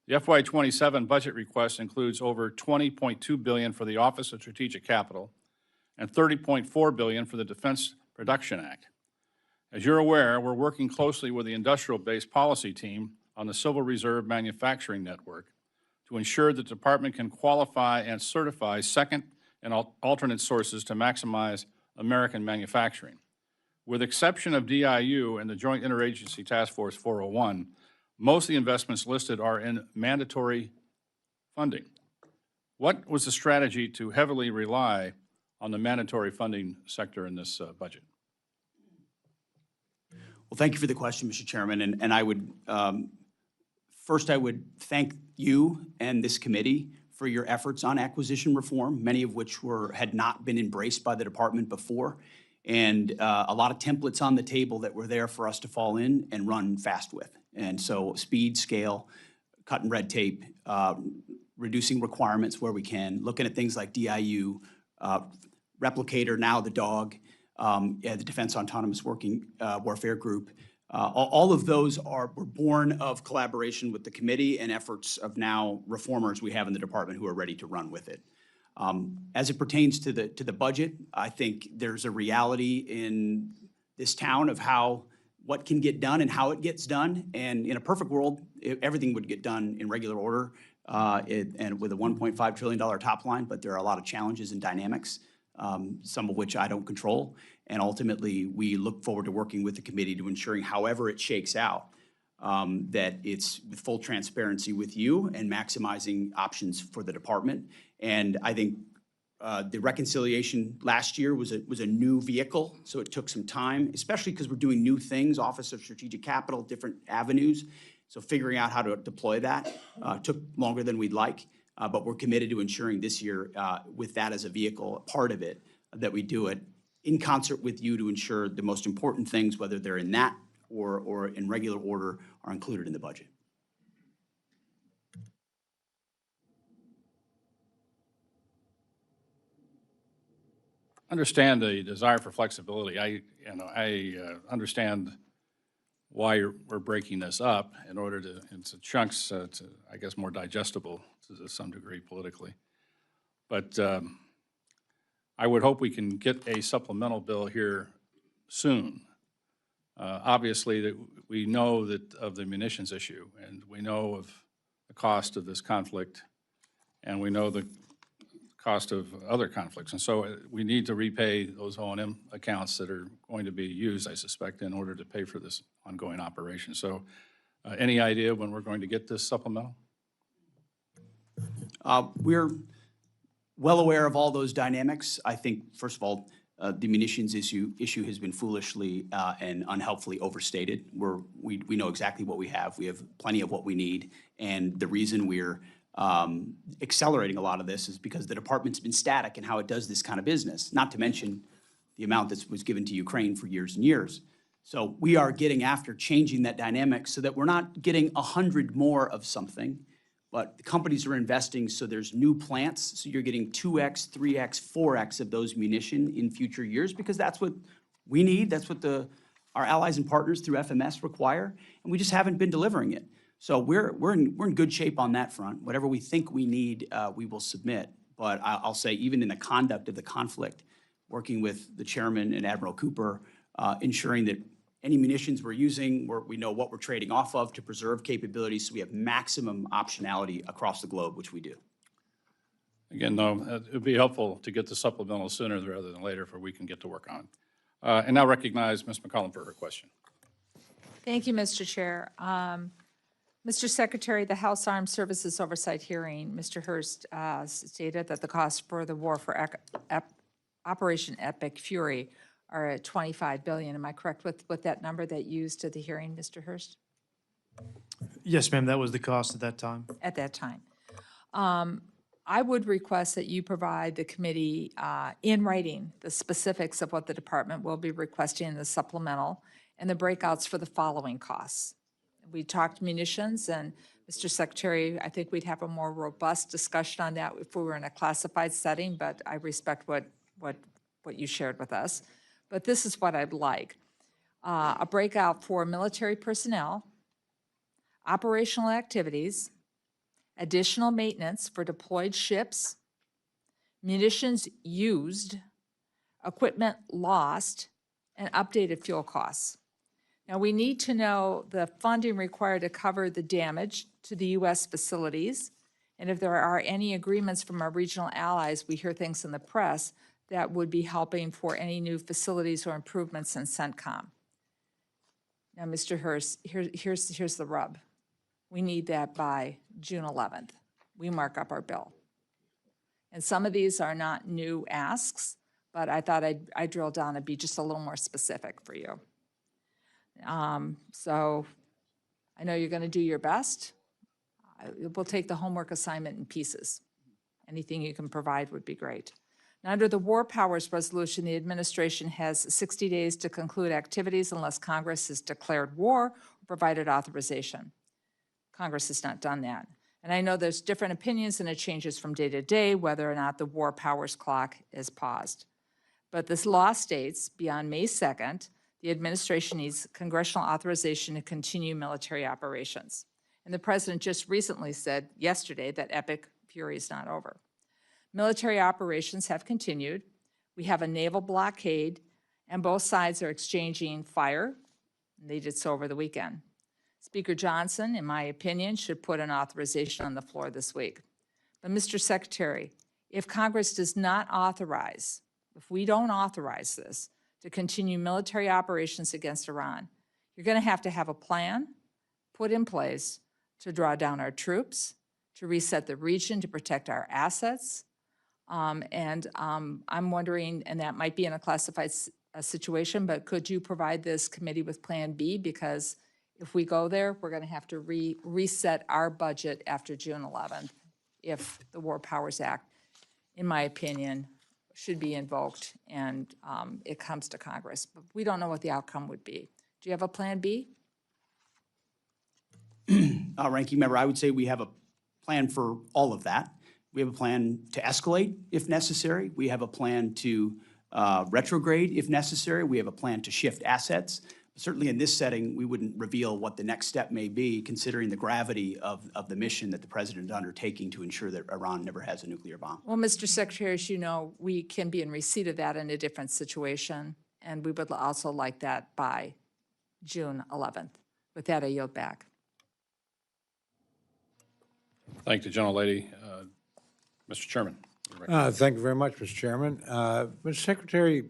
The FY27 budget request includes over $20.2 billion for the Office of Strategic Capital and $30.4 billion for the Defense Production Act. As you're aware, we're working closely with the industrial base policy team on the Civil Reserve Manufacturing Network to ensure the department can qualify and certify second and alternate sources to maximize American manufacturing. With exception of DIU and the Joint Interagency Task Force 401, most of the investments listed are in mandatory funding. What was the strategy to heavily rely on the mandatory funding sector in this budget? Well, thank you for the question, Mr. Chairman. And I would, first I would thank you and this committee for your efforts on acquisition reform, many of which had not been embraced by the department before, and a lot of templates on the table that were there for us to fall in and run fast with. And so speed, scale, cutting red tape, reducing requirements where we can, looking at things like DIU, Replicator, now the DOG, the Defense Autonomous Warfare Group. All of those were born of collaboration with the committee and efforts of now reformers we have in the department who are ready to run with it. As it pertains to the budget, I think there's a reality in this town of what can get done and how it gets done. And in a perfect world, everything would get done in regular order and with a $1.5 trillion top line, but there are a lot of challenges and dynamics, some of which I don't control. And ultimately, we look forward to working with the committee to ensuring however it shakes out, that it's with full transparency with you and maximizing options for the department. And I think the reconciliation last year was a new vehicle, so it took some time, especially because we're doing new things, Office of Strategic Capital, different avenues. So figuring out how to deploy that took longer than we'd like, but we're committed to ensuring this year with that as a vehicle, part of it, that we do it in concert with you to ensure the most important things, whether they're in that or in regular order, are included in the budget. Understand the desire for flexibility. I understand why we're breaking this up in order to, into chunks, to, I guess, more digestible to some degree politically. But I would hope we can get a supplemental bill here soon. Obviously, that we know that of the munitions issue, and we know of the cost of this conflict, and we know the cost of other conflicts. And so we need to repay those O&M accounts that are going to be used, I suspect, in order to pay for this ongoing operation. So any idea when we're going to get this supplemental? We're well aware of all those dynamics. I think, first of all, the munitions issue has been foolishly and unhelpfully overstated. We know exactly what we have. We have plenty of what we need. And the reason we're accelerating a lot of this is because the department's been static in how it does this kind of business, not to mention the amount that was given to Ukraine for years and years. So we are getting after changing that dynamic so that we're not getting 100 more of something, but the companies are investing so there's new plants, so you're getting 2x, 3x, 4x of those munition in future years, because that's what we need, that's what our allies and partners through FMS require, and we just haven't been delivering it. So we're in good shape on that front. Whatever we think we need, we will submit. But I'll say even in the conduct of the conflict, working with the chairman and Admiral Cooper, ensuring that any munitions we're using, we know what we're trading off of to preserve capabilities so we have maximum optionality across the globe, which we do. Again, though, it would be helpful to get the supplemental sooner rather than later, for we can get to work on it. And now recognize Ms. McCollum for her question. Thank you, Mr. Chair. Mr. Secretary, the House Armed Services Oversight Hearing, Mr. Hurst stated that the costs for the war for Operation Epic Fury are at $25 billion. Am I correct with that number that you used at the hearing, Mr. Hurst? Yes, ma'am, that was the cost at that time. At that time. I would request that you provide the committee in writing the specifics of what the department will be requesting in the supplemental and the breakouts for the following costs. We talked munitions, and Mr. Secretary, I think we'd have a more robust discussion on that if we were in a classified setting, but I respect what you shared with us. But this is what I'd like. A breakout for military personnel, operational activities, additional maintenance for deployed ships, munitions used, equipment lost, and updated fuel costs. Now, we need to know the funding required to cover the damage to the U.S. facilities, and if there are any agreements from our regional allies, we hear things in the press, that would be helping for any new facilities or improvements in CENTCOM. Now, Mr. Hurst, here's the rub. We need that by June 11th. We mark up our bill. And some of these are not new asks, but I thought I'd drill down and be just a little more specific for you. So I know you're going to do your best. We'll take the homework assignment in pieces. Anything you can provide would be great. Now, under the War Powers Resolution, the administration has 60 days to conclude activities unless Congress has declared war or provided authorization. Congress has not done that. And I know there's different opinions and it changes from day to day whether or not the War Powers clock is paused. But this law states beyond May 2nd, the administration needs congressional authorization to continue military operations. And the president just recently said yesterday that Epic Fury is not over. Military operations have continued. We have a naval blockade, and both sides are exchanging fire. And they did so over the weekend. Speaker Johnson, in my opinion, should put an authorization on the floor this week. But Mr. Secretary, if Congress does not authorize, if we don't authorize this, to continue military operations against Iran, you're going to have a plan, put in place to draw down our troops, to reset the region, to protect our assets. I'm wondering, and that might be in a classified situation, but could you provide this committee with Plan B? Because if we go there, we're going to have to reset our budget after June 11th if the War Powers Act, in my opinion, should be invoked and it comes to Congress. But we don't know what the outcome would be. Do you have a Plan B? Ranking Member, I would say we have a plan for all of that. We have a plan to escalate if necessary. We have a plan to retrograde if necessary. We have a plan to shift assets. Certainly in this setting, we wouldn't reveal what the next step may be, considering the gravity of the mission that the president is undertaking to ensure that Iran never has a nuclear bomb. Well, Mr. Secretary, as you know, we can be in receipt of that in a different situation, and we would also like that by June 11th. With that, I yield back. Thank the gentlelady. Mr. Chairman. Thank you very much, Mr. Chairman. Mr. Secretary,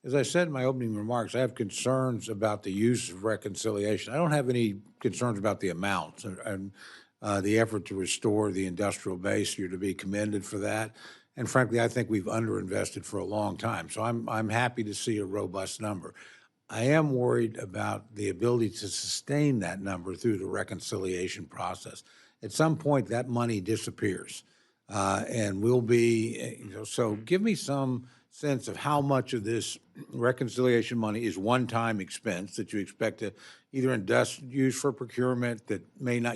as I said in my opening remarks, I have concerns about the use of reconciliation. I don't have any concerns about the amounts and the effort to restore the industrial base. You're to be commended for that. And frankly, I think we've underinvested for a long time. So I'm happy to see a robust number. I am worried about the ability to sustain that number through the reconciliation process. At some point, that money disappears. And we'll be, so give me some sense of how much of this reconciliation money is one-time expense that you expect to either use for procurement that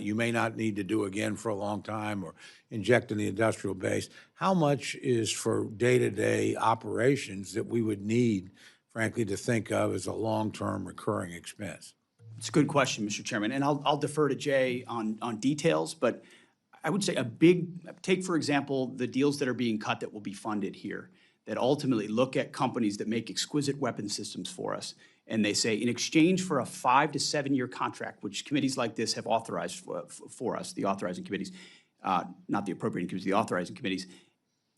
you may not need to do again for a long time, or inject in the industrial base. How much is for day-to-day operations that we would need, frankly, to think of as a long-term recurring expense? It's a good question, Mr. Chairman, and I'll defer to Jay on details, but I would say take, for example, the deals that are being cut that will be funded here, that ultimately look at companies that make exquisite weapon systems for us. And they say, in exchange for a 5 to 7 year contract, which committees like this have authorized for us, the authorizing committees, not the appropriating committees, the authorizing committees.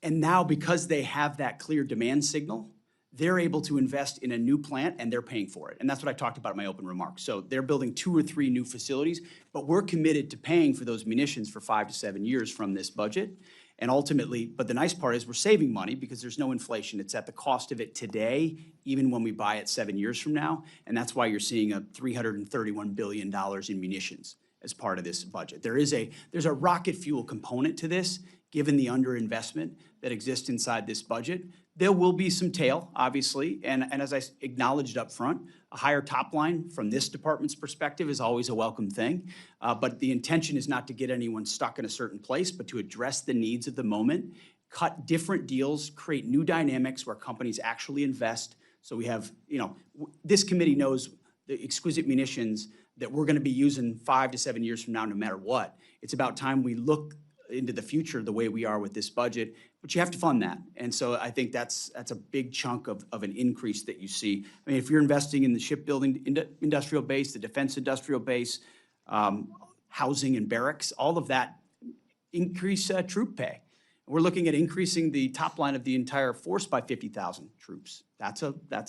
And now, because they have that clear demand signal, they're able to invest in a new plant and they're paying for it. And that's what I talked about in my open remarks. So they're building 2 or 3 new facilities, but we're committed to paying for those munitions for 5 to 7 years from this budget. And ultimately, but the nice part is we're saving money because there's no inflation. It's at the cost of it today, even when we buy it 7 years from now. And that's why you're seeing a $331 billion in munitions as part of this budget. There's a rocket fuel component to this, given the underinvestment that exists inside this budget. There will be some tail, obviously, and as I acknowledged up front, a higher top line from this department's perspective is always a welcome thing. But the intention is not to get anyone stuck in a certain place, but to address the needs of the moment, cut different deals, create new dynamics where companies actually invest. So we have, this committee knows the exquisite munitions that we're going to be using 5 to 7 years from now, no matter what. It's about time we look into the future the way we are with this budget, but you have to fund that. And so I think that's a big chunk of an increase that you see. I mean, if you're investing in the shipbuilding industrial base, the defense industrial base, housing and barracks, all of that increase troop pay. We're looking at increasing the top line of the entire force by 50,000 troops. That's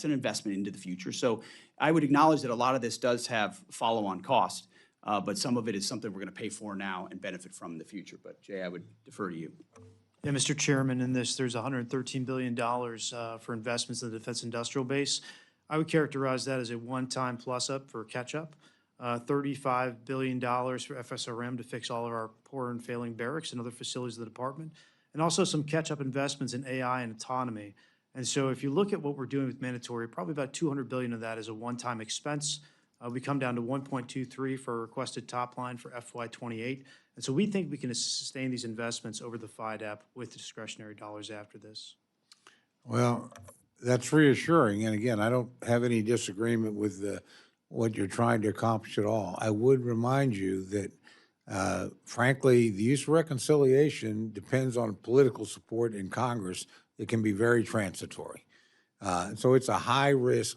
an investment into the future. So I would acknowledge that a lot of this does have follow-on cost. But some of it is something we're going to pay for now and benefit from in the future. But Jay, I would defer to you. Yeah, Mr. Chairman, in this, there's $113 billion for investments in the defense industrial base. I would characterize that as a one-time plus-up for catch-up. $35 billion for FSRM to fix all of our poor and failing barracks and other facilities of the department, and also some catch-up investments in AI and autonomy. And so if you look at what we're doing with mandatory, probably about $200 billion of that is a one-time expense. We come down to 1.23 for requested top line for FY28. And so we think we can sustain these investments over the FIDAP with the discretionary dollars after this. Well, that's reassuring. And again, I don't have any disagreement with what you're trying to accomplish at all. I would remind you that, frankly, the use of reconciliation depends on political support in Congress. It can be very transitory. So it's a high-risk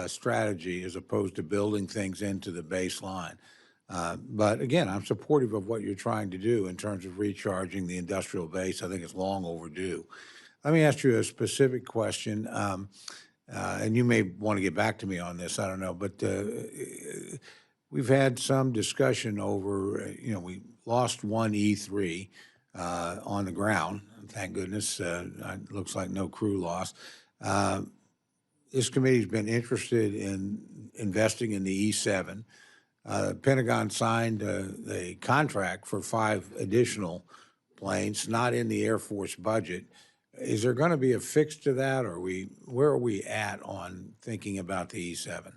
strategy as opposed to building things into the baseline. But again, I'm supportive of what you're trying to do in terms of recharging the industrial base. I think it's long overdue. Let me ask you a specific question, and you may want to get back to me on this, I don't know, but we've had some discussion over, we lost one E3 on the ground. Thank goodness. It looks like no crew loss. This committee's been interested in investing in the E7. Pentagon signed a contract for 5 additional planes, not in the Air Force budget. Is there going to be a fix to that, or where are we at on thinking about the E7?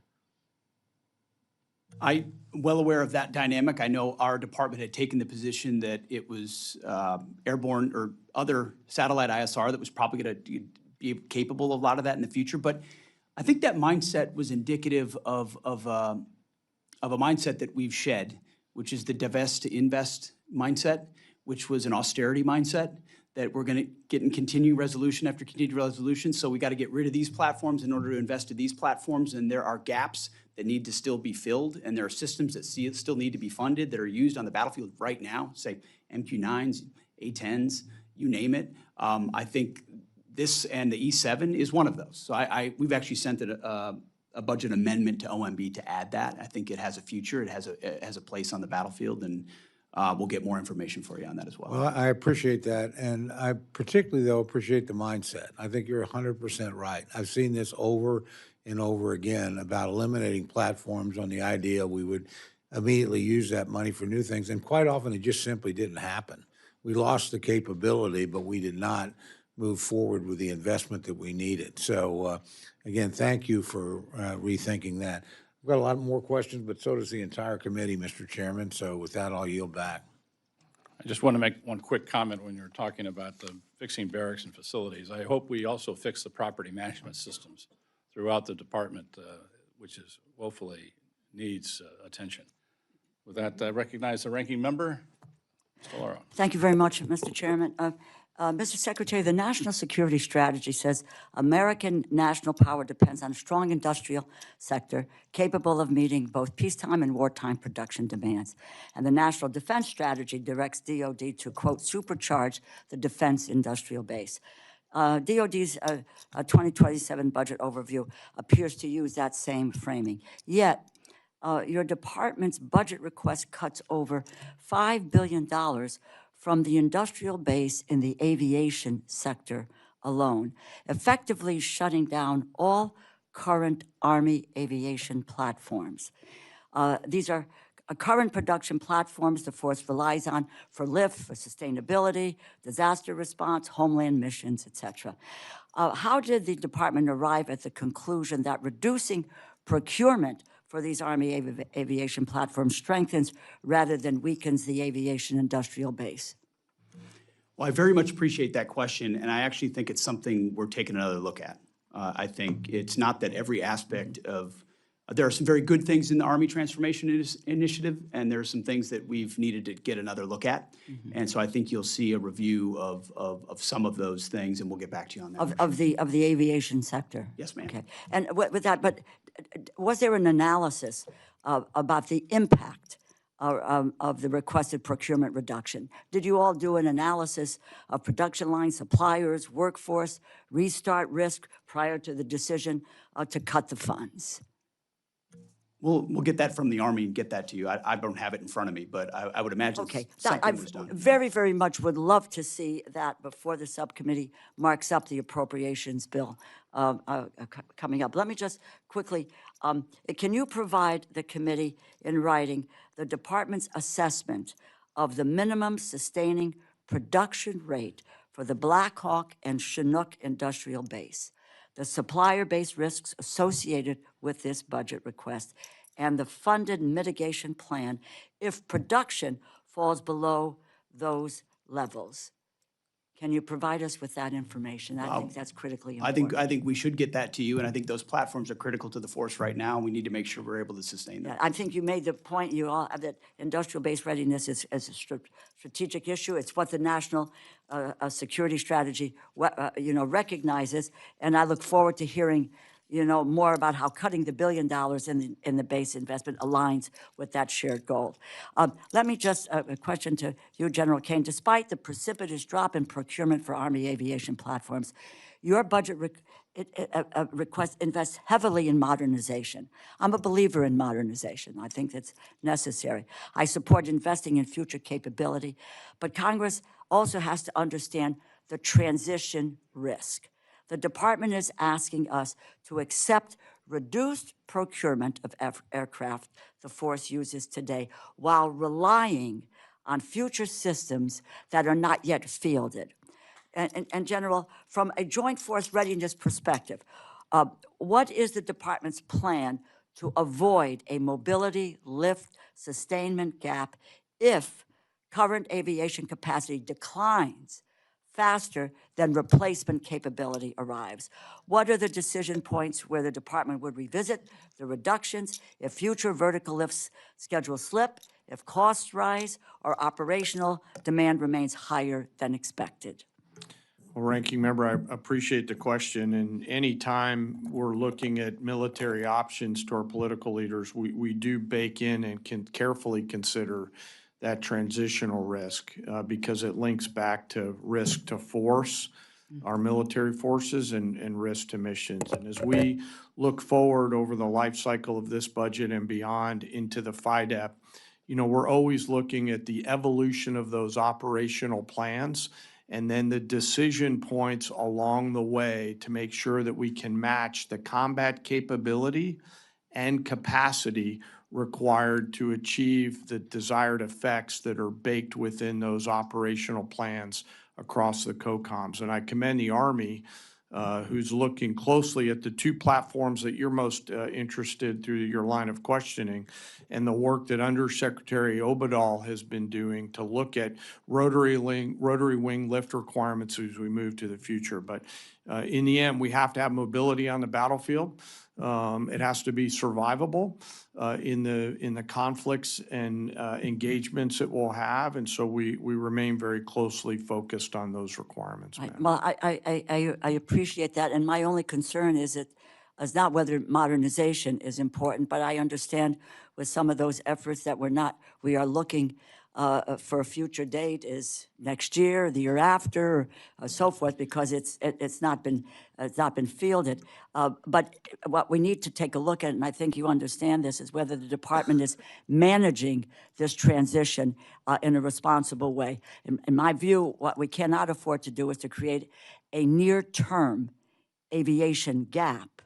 I'm well aware of that dynamic. I know our department had taken the position that it was airborne or other satellite ISR that was probably going to be capable of a lot of that in the future. But I think that mindset was indicative of a mindset that we've shed, which is the divest to invest mindset, which was an austerity mindset that we're going to get in continued resolution after continued resolution. So we got to get rid of these platforms in order to invest in these platforms. And there are gaps that need to still be filled. And there are systems that still need to be funded that are used on the battlefield right now, say MQ-9s, A-10s, you name it. I think this and the E7 is one of those. So we've actually sent a budget amendment to OMB to add that. I think it has a future. It has a place on the battlefield, and we'll get more information for you on that as well. Well, I appreciate that, and I particularly, though, appreciate the mindset. I think you're 100% right. I've seen this over and over again about eliminating platforms on the idea we would immediately use that money for new things, and quite often it just simply didn't happen. We lost the capability, but we did not move forward with the investment that we needed. So, again, thank you for rethinking that. I've got a lot more questions, but so does the entire committee, Mr. Chairman. So with that, I'll yield back. I just want to make one quick comment when you're talking about the fixing barracks and facilities. I hope we also fix the property management systems throughout the department, which is woefully needs attention. With that, I recognize the ranking member, Mr. Lauro. Thank you very much, Mr. Chairman. Mr. Secretary, the national security strategy says American national power depends on a strong industrial sector capable of meeting both peacetime and wartime production demands. And the national defense strategy directs DOD to, quote, supercharge the defense industrial base. DOD's 2027 budget overview appears to use that same framing. Yet, your department's budget request cuts over $5 billion from the industrial base in the aviation sector alone, effectively shutting down all current Army aviation platforms. These are current production platforms the force relies on for lift, for sustainability, disaster response, homeland missions, etc. How did the department arrive at the conclusion that reducing procurement for these Army aviation platforms strengthens rather than weakens the aviation industrial base? Well, I very much appreciate that question, and I actually think it's something we're taking another look at. I think it's not that every aspect of there are some very good things in the Army Transformation Initiative, and there are some things that we've needed to get another look at. Mm-hmm. And so I think you'll see a review of some of those things, and we'll get back to you on that. Of the aviation sector? Yes, ma'am. Okay. And with that, but was there an analysis about the impact of the requested procurement reduction? Did you all do an analysis of production line suppliers, workforce, restart risk prior to the decision to cut the funds? We'll get that from the Army and get that to you. I don't have it in front of me, but I would imagine something was done. Very, very much would love to see that before the subcommittee marks up the appropriations bill coming up. Let me just quickly, can you provide the committee in writing the department's assessment of the minimum sustaining production rate for the Black Hawk and Chinook industrial base, the supplier-based risks associated with this budget request, and the funded mitigation plan if production falls below those levels? Can you provide us with that information? I think that's critically important. I think we should get that to you, and I think those platforms are critical to the force right now, and we need to make sure we're able to sustain that. Yeah, I think you made the point that industrial base readiness is a strategic issue. It's what the national security strategy recognizes, and I look forward to hearing more about how cutting the $1 billion in the base investment aligns with that shared goal. Let me just, a question to you, General Caine. Despite the precipitous drop in procurement for Army aviation platforms, Your budget request invests heavily in modernization. I'm a believer in modernization. I think that's necessary. I support investing in future capability, but Congress also has to understand the transition risk. The department is asking us to accept reduced procurement of aircraft the force uses today while relying on future systems that are not yet fielded. And General, from a joint force readiness perspective, what is the department's plan to avoid a mobility lift sustainment gap if current aviation capacity declines faster than replacement capability arrives? What are the decision points where the department would revisit the reductions if future vertical lifts schedules slip, if costs rise, or operational demand remains higher than expected? Well, Ranking Member, I appreciate the question. And any time we're looking at military options to our political leaders, we do bake in and can carefully consider that transitional risk because it links back to risk to force, our military forces, and risk to missions. And as we look forward over the life cycle of this budget and beyond into the FYDP, you know, we're always looking at the evolution of those operational plans and then the decision points along the way to make sure that we can match the combat capability and capacity required to achieve the desired effects that are baked within those operational plans across the COCOMs. And I commend the Army, who's looking closely at the two platforms that you're most interested through your line of questioning, and the work that Undersecretary Obadal has been doing to look at rotary wing lift requirements as we move to the future. But in the end, we have to have mobility on the battlefield. It has to be survivable in the conflicts and engagements it will have, and so we remain very closely focused on those requirements. Right. Well, I appreciate that, and my only concern is not whether modernization is important, but I understand with some of those efforts that we are looking for a future date is next year, the year after, or so forth, because it's not been fielded. But what we need to take a look at, and I think you understand this, is whether the department is managing this transition in a responsible way. In my view, what we cannot afford to do is to create a near-term aviation gap.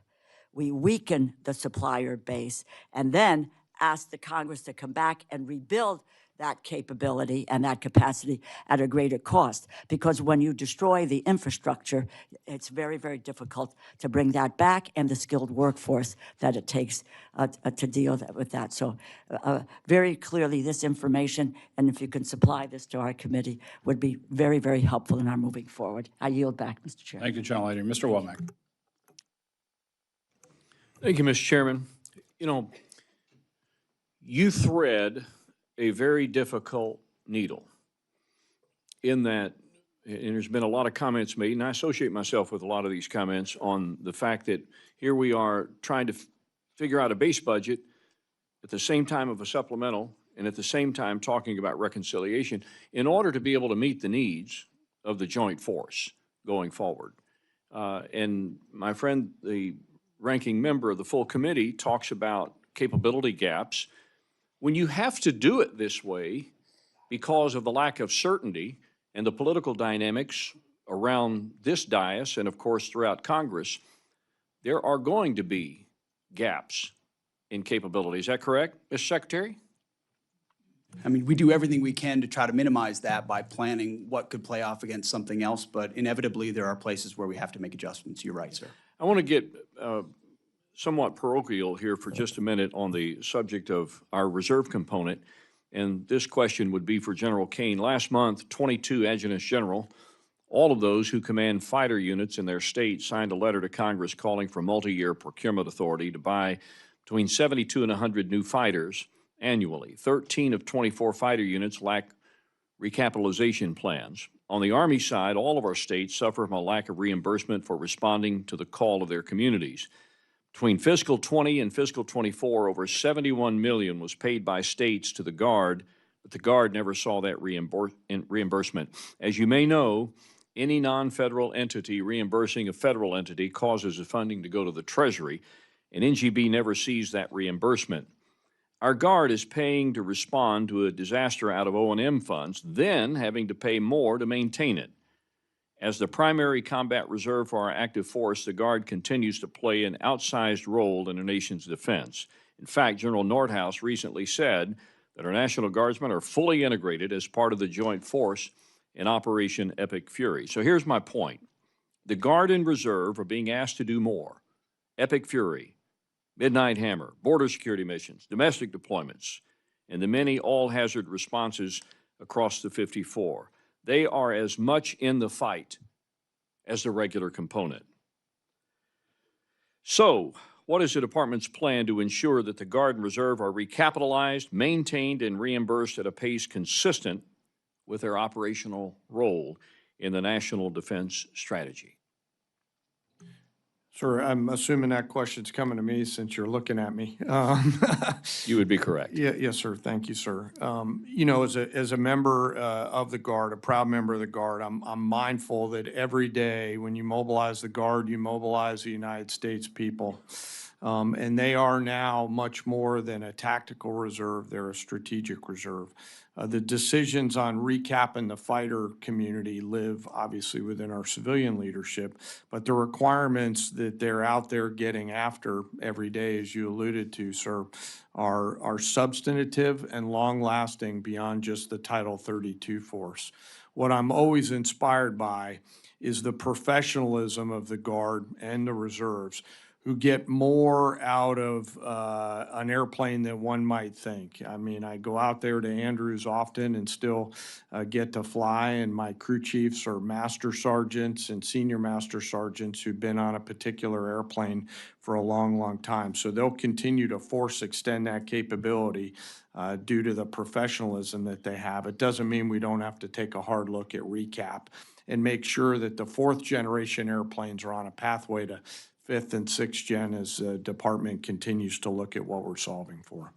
We weaken the supplier base and then ask the Congress to come back and rebuild that capability and that capacity at a greater cost. Because when you destroy the infrastructure, it's very, very difficult to bring that back and the skilled workforce that it takes to deal with that. So very clearly this information, and if you can supply this to our committee, would be very, very helpful in our moving forward. I yield back, Mr. Chair. Thank you, General Leader. Mr. Womack. Thank you, Mr. Chairman. You know, you thread a very difficult needle in that, and there's been a lot of comments made, and I associate myself with a lot of these comments on the fact that here we are trying to figure out a base budget at the same time of a supplemental and at the same time talking about reconciliation in order to be able to meet the needs of the joint force going forward. And my friend, the ranking member of the full committee, talks about capability gaps. When you have to do it this way because of the lack of certainty and the political dynamics around this dais and, of course, throughout Congress, there are going to be gaps in capability. Is that correct, Mr. Secretary? I mean, we do everything we can to try to minimize that by planning what could play off against something else, but inevitably there are places where we have to make adjustments. You're right, sir. I want to get somewhat parochial here for just a minute on the subject of our reserve component, and this question would be for General Kaine. Last month, 22 adjutants general, all of those who command fighter units in their state, signed a letter to Congress calling for multi-year procurement authority to buy between 72 and 100 new fighters annually. 13 of 24 fighter units lack recapitalization plans. On the Army side, all of our states suffer from a lack of reimbursement for responding to the call of their communities. Between fiscal 20 and fiscal 24, over $71 million was paid by states to the Guard, but the Guard never saw that reimbursement. As you may know, any non-federal entity reimbursing a federal entity causes the funding to go to the Treasury, and NGB never sees that reimbursement. Our Guard is paying to respond to a disaster out of O&M funds, then having to pay more to maintain it. As the primary combat reserve for our active force, the Guard continues to play an outsized role in the nation's defense. In fact, General Nordhaus recently said that our National Guardsmen are fully integrated as part of the joint force in Operation Epic Fury. So here's my point. The Guard and Reserve are being asked to do more. Epic Fury, Midnight Hammer, border security missions, domestic deployments, and the many all-hazard responses across the 54. They are as much in the fight as the regular component. So, what is the department's plan to ensure that the Guard and Reserve are recapitalized, maintained, and reimbursed at a pace consistent with their operational role in the national defense strategy? Sir, I'm assuming that question's coming to me since you're looking at me. You would be correct. Yeah, yes, sir. Thank you, sir. You know, as a member of the Guard, a proud member of the Guard, I'm mindful that every day when you mobilize the Guard, you mobilize the United States people. And they are now much more than a tactical reserve. They're a strategic reserve. The decisions on recapping the fighter community live obviously within our civilian leadership, but the requirements that they're out there getting after every day, as you alluded to, sir, are substantive and long-lasting beyond just the Title 32 force. What I'm always inspired by is the professionalism of the Guard and the reserves, who get more out of an airplane than one might think. I mean, I go out there to Andrews often and still get to fly, and my crew chiefs are master sergeants and senior master sergeants who've been on a particular airplane for a long, long time. So they'll continue to force extend that capability due to the professionalism that they have. It doesn't mean we don't have to take a hard look at recap and make sure that the fourth generation airplanes are on a pathway to fifth and sixth gen as the department continues to look at what we're solving for.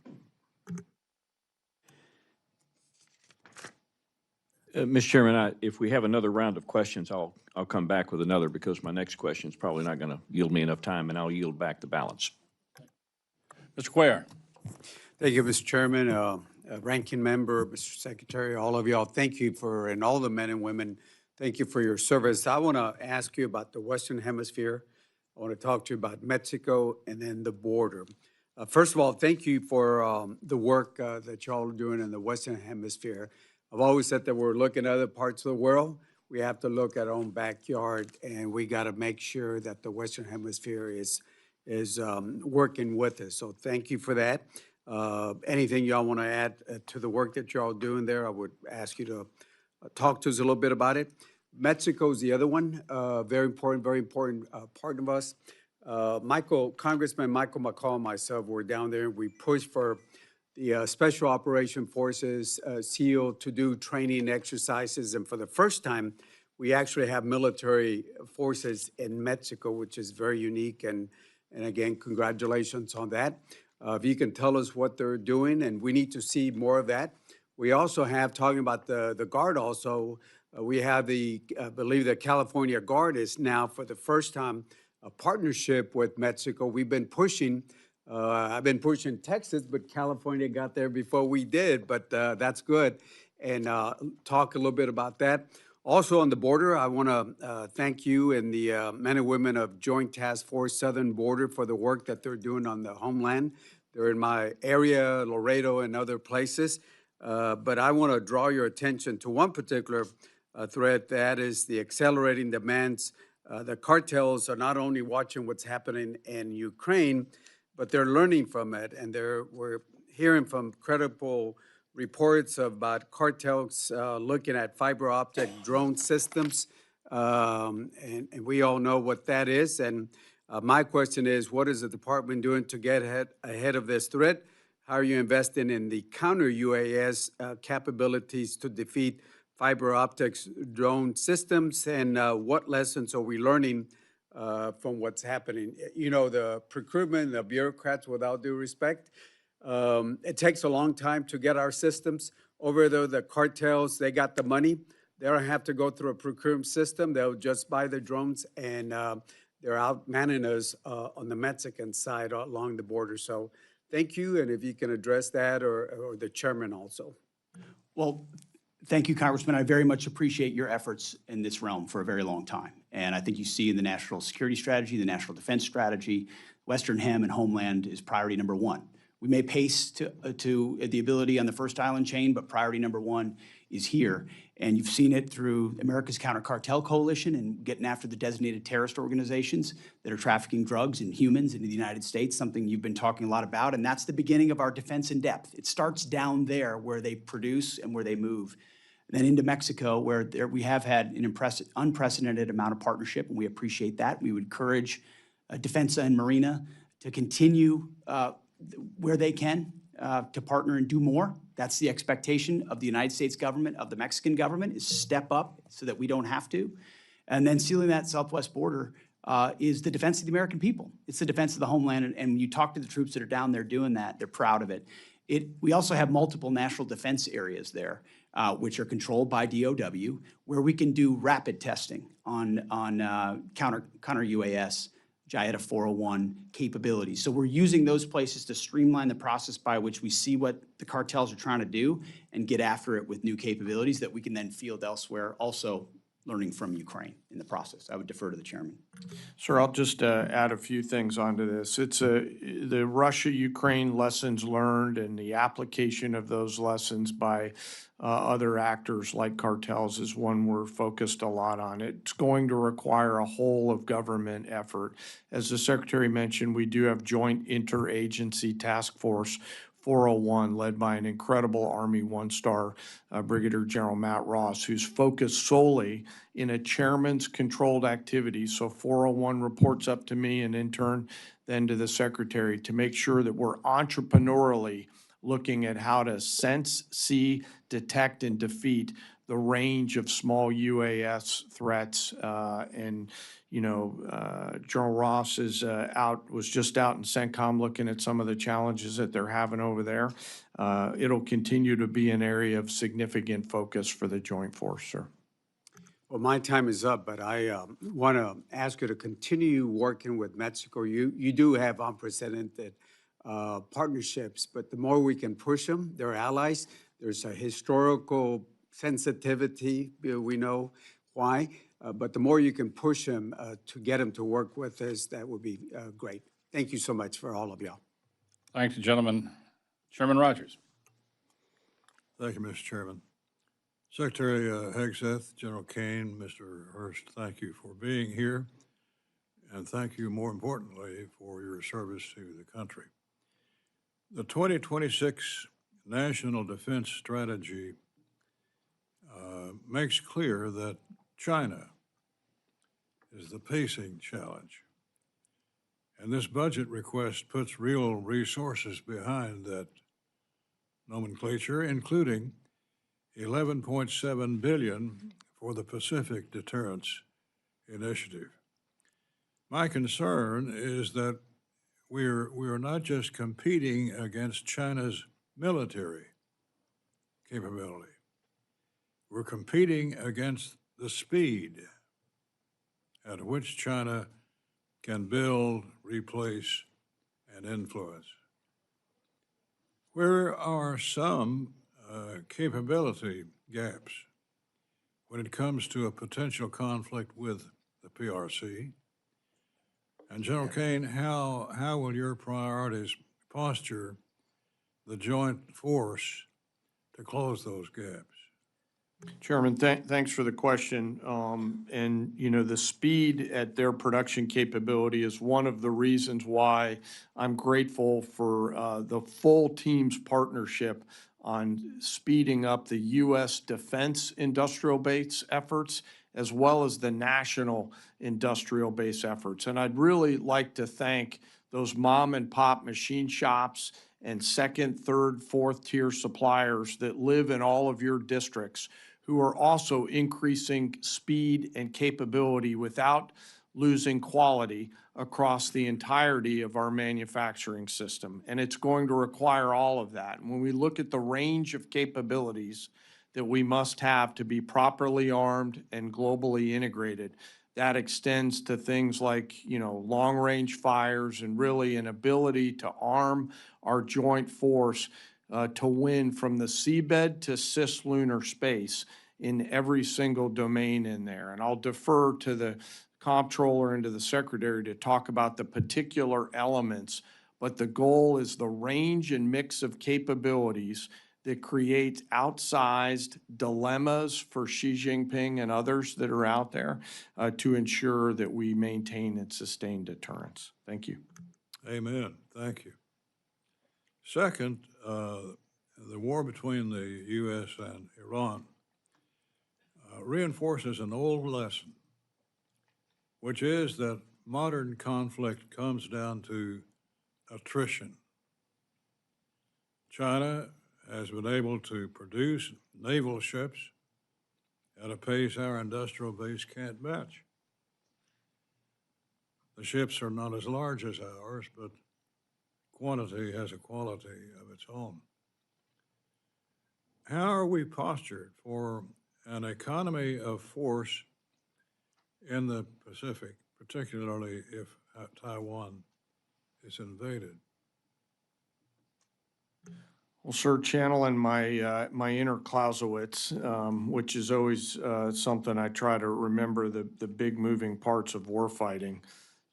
Mr. Chairman, if we have another round of questions, I'll come back with another because my next question is probably not going to yield me enough time, and I'll yield back the balance. Mr. Cuellar. Thank you, Mr. Chairman, Ranking Member, Mr. Secretary, all of y'all. Thank you for, and all the men and women, thank you for your service. I want to ask you about the Western Hemisphere. I want to talk to you about Mexico and then the border. First of all, thank you for the work that y'all are doing in the Western Hemisphere. I've always said that we're looking at other parts of the world. We have to look at our own backyard, and we got to make sure that the Western Hemisphere is working with us. So thank you for that. Anything y'all want to add to the work that y'all doing there, I would ask you to talk to us a little bit about it. Mexico is the other one, very important part of us. Congressman Michael McCall and myself were down there. We pushed for the Special Operation Forces, SEAL, to do training exercises. And for the first time, we actually have military forces in Mexico, which is very unique. And again, congratulations on that. If you can tell us what they're doing, and we need to see more of that. We also have, talking about the Guard also, we have I believe the California Guard is now for the first time a partnership with Mexico. We've been pushing, I've been pushing Texas, but California got there before we did, but that's good. And talk a little bit about that. Also on the border, I want to thank you and the men and women of Joint Task Force Southern Border for the work that they're doing on the homeland. They're in my area, Laredo and other places. But I want to draw your attention to one particular threat, that is the accelerating demands. The cartels are not only watching what's happening in Ukraine, but they're learning from it. And we're hearing from credible reports about cartels looking at fiber optic drone systems. And we all know what that is. And my question is, what is the department doing to get ahead of this threat? How are you investing in the counter-UAS capabilities to defeat fiber optics drone systems? And what lessons are we learning from what's happening? You know, the procurement, the bureaucrats, without due respect, it takes a long time to get our systems over there. The cartels, they got the money. They don't have to go through a procurement system. They'll just buy the drones, and they're out manning us on the Mexican side along the border. So thank you, and if you can address that, or the chairman also. Well, thank you, Congressman. I very much appreciate your efforts in this realm for a very long time. And I think you see in the national security strategy, the national defense strategy, Western Hem and Homeland is priority number one. We may pace to the ability on the first island chain, but priority number one is here. And you've seen it through America's Counter Cartel Coalition and getting after the designated terrorist organizations that are trafficking drugs and humans into the United States, something you've been talking a lot about. And that's the beginning of our defense in depth. It starts down there where they produce and where they move. And then into Mexico, where we have had an unprecedented amount of partnership, and we appreciate that. We would encourage Defensa and Marina to continue where they can to partner and do more. That's the expectation of the United States government, of the Mexican government, is step up so that we don't have to. And then sealing that southwest border is the defense of the American people. It's the defense of the homeland. And when you talk to the troops that are down there doing that, they're proud of it. We also have multiple national defense areas there, which are controlled by DOW, where we can do rapid testing on counter UAS, JIATA 401 capabilities. So we're using those places to streamline the process by which we see what the cartels are trying to do and get after it with new capabilities that we can then field elsewhere, also learning from Ukraine in the process. I would defer to the chairman. Sir, I'll just add a few things onto this. It's the Russia-Ukraine lessons learned and the application of those lessons by other actors like cartels is one we're focused a lot on. It's going to require a whole of government effort. As the Secretary mentioned, we do have Joint Interagency Task Force 401, led by an incredible Army one-star Brigadier General Matt Ross, who's focused solely in a chairman's controlled activity. So 401 reports up to me and in turn then to the Secretary to make sure that we're entrepreneurially looking at how to sense, see, detect, and defeat the range of small UAS threats. General Ross was just out in CENTCOM looking at some of the challenges that they're having over there. It'll continue to be an area of significant focus for the Joint Force, sir. Well, my time is up, but I want to ask you to continue working with Mexico. You do have unprecedented partnerships, but the more we can push them, they're allies. There's a historical sensitivity, we know why, but the more you can push them to get them to work with us, that would be great. Thank you so much for all of y'all. Thank you, gentlemen. Chairman Rogers. Thank you, Mr. Chairman. Secretary Hegseth, General Caine, Mr. Hurst, thank you for being here, and thank you, more importantly, for your service to the country. The 2026 National Defense Strategy makes clear that China is the pacing challenge. And this budget request puts real resources behind that nomenclature, including $11.7 billion for the Pacific Deterrence Initiative. My concern is that we're not just competing against China's military capability. We're competing against the speed at which China can build, replace, and influence. Where are some capability gaps when it comes to a potential conflict with the PRC? And General Caine, how will your priorities posture the joint force to close those gaps? Chairman, thanks for the question. The speed at their production capability is one of the reasons why I'm grateful for the full team's partnership on speeding up the U.S. defense industrial base efforts as well as the national industrial base efforts. And I'd really like to thank those mom and pop machine shops and second, third, fourth tier suppliers that live in all of your districts who are also increasing speed and capability without losing quality across the entirety of our manufacturing system. And it's going to require all of that. And when we look at the range of capabilities that we must have to be properly armed and globally integrated. That extends to things like, long-range fires and really an ability to arm our joint force to win from the seabed to cislunar space in every single domain in there. And I'll defer to the comptroller and to the secretary to talk about the particular elements, but the goal is the range and mix of capabilities that creates outsized dilemmas for Xi Jinping and others that are out there to ensure that we maintain and sustain deterrence. Thank you. Amen. Thank you. Second, the war between the U.S. and Iran reinforces an old lesson, which is that modern conflict comes down to attrition. China has been able to produce naval ships at a pace our industrial base can't match. The ships are not as large as ours, but quantity has a quality of its own. How are we postured for an economy of force in the Pacific, particularly if Taiwan is invaded? Well, sir, channeling my my inner Clausewitz, which is always something I try to remember, the big moving parts of warfighting.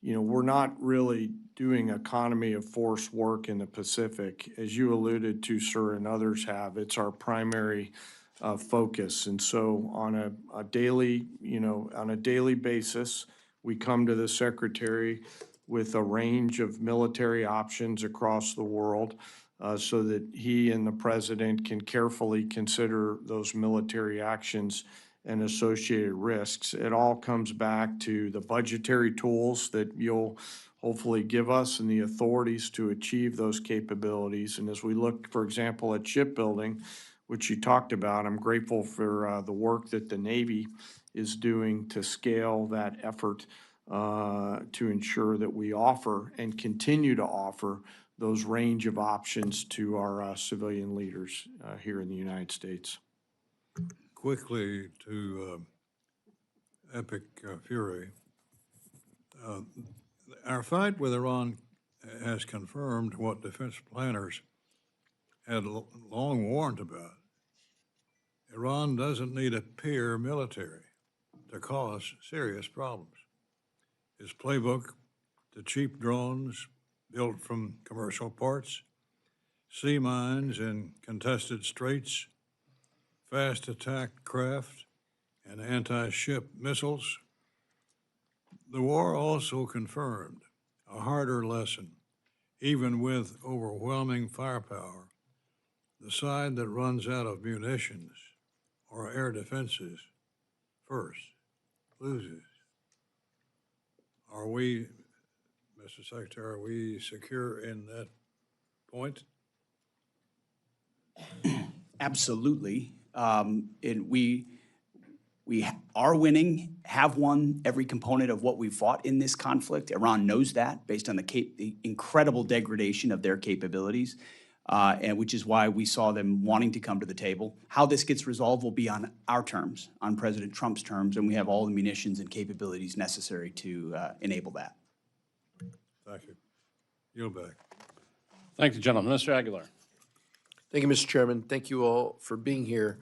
We're not really doing economy of force work in the Pacific. As you alluded to, sir, and others have, it's our primary focus. And so on a daily, on a daily basis, we come to the Secretary with a range of military options across the world so that he and the President can carefully consider those military actions and associated risks. It all comes back to the budgetary tools that you'll hopefully give us and the authorities to achieve those capabilities. And as we look, for example, at shipbuilding, which you talked about, I'm grateful for the work that the Navy is doing to scale that effort to ensure that we offer and continue to offer those range of options to our civilian leaders here in the United States. Quickly to Epic Fury. Our fight with Iran has confirmed what defense planners had long warned about. Iran doesn't need a peer military to cause serious problems. His playbook to cheap drones built from commercial parts, sea mines in contested straits, fast attack craft, and anti-ship missiles. The war also confirmed a harder lesson. Even with overwhelming firepower, the side that runs out of munitions or air defenses first loses. Are we, Mr. Secretary, are we secure in that point? Absolutely. And we are winning, have won every component of what we fought in this conflict. Iran knows that based on the incredible degradation of their capabilities, and which is why we saw them wanting to come to the table. How this gets resolved will be on our terms, on President Trump's terms, and we have all the munitions and capabilities necessary to enable that. Thank you. Yield back. Thank you, gentlemen. Mr. Aguilar. Thank you, Mr. Chairman. Thank you all for being here.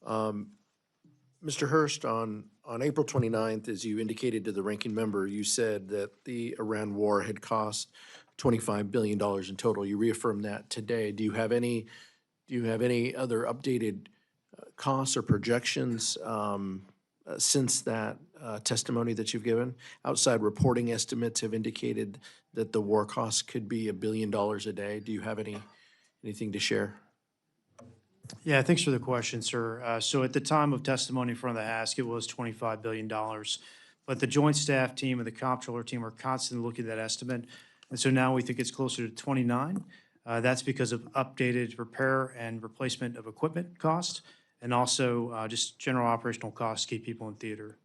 Mr. Hurst, on April 29th, as you indicated to the ranking member, you said that the Iran war had cost $25 billion in total. You reaffirmed that today. Do you have any other updated costs or projections since that testimony that you've given? Outside reporting estimates have indicated that the war costs could be $1 billion a day. Do you have anything to share? Yeah, thanks for the question, sir. So at the time of testimony in front of the ask, it was $25 billion. But the Joint Staff team and the Comptroller team are constantly looking at that estimate. And so now we think it's closer to 29. That's because of updated repair and replacement of equipment costs and also just general operational costs to keep people in theater.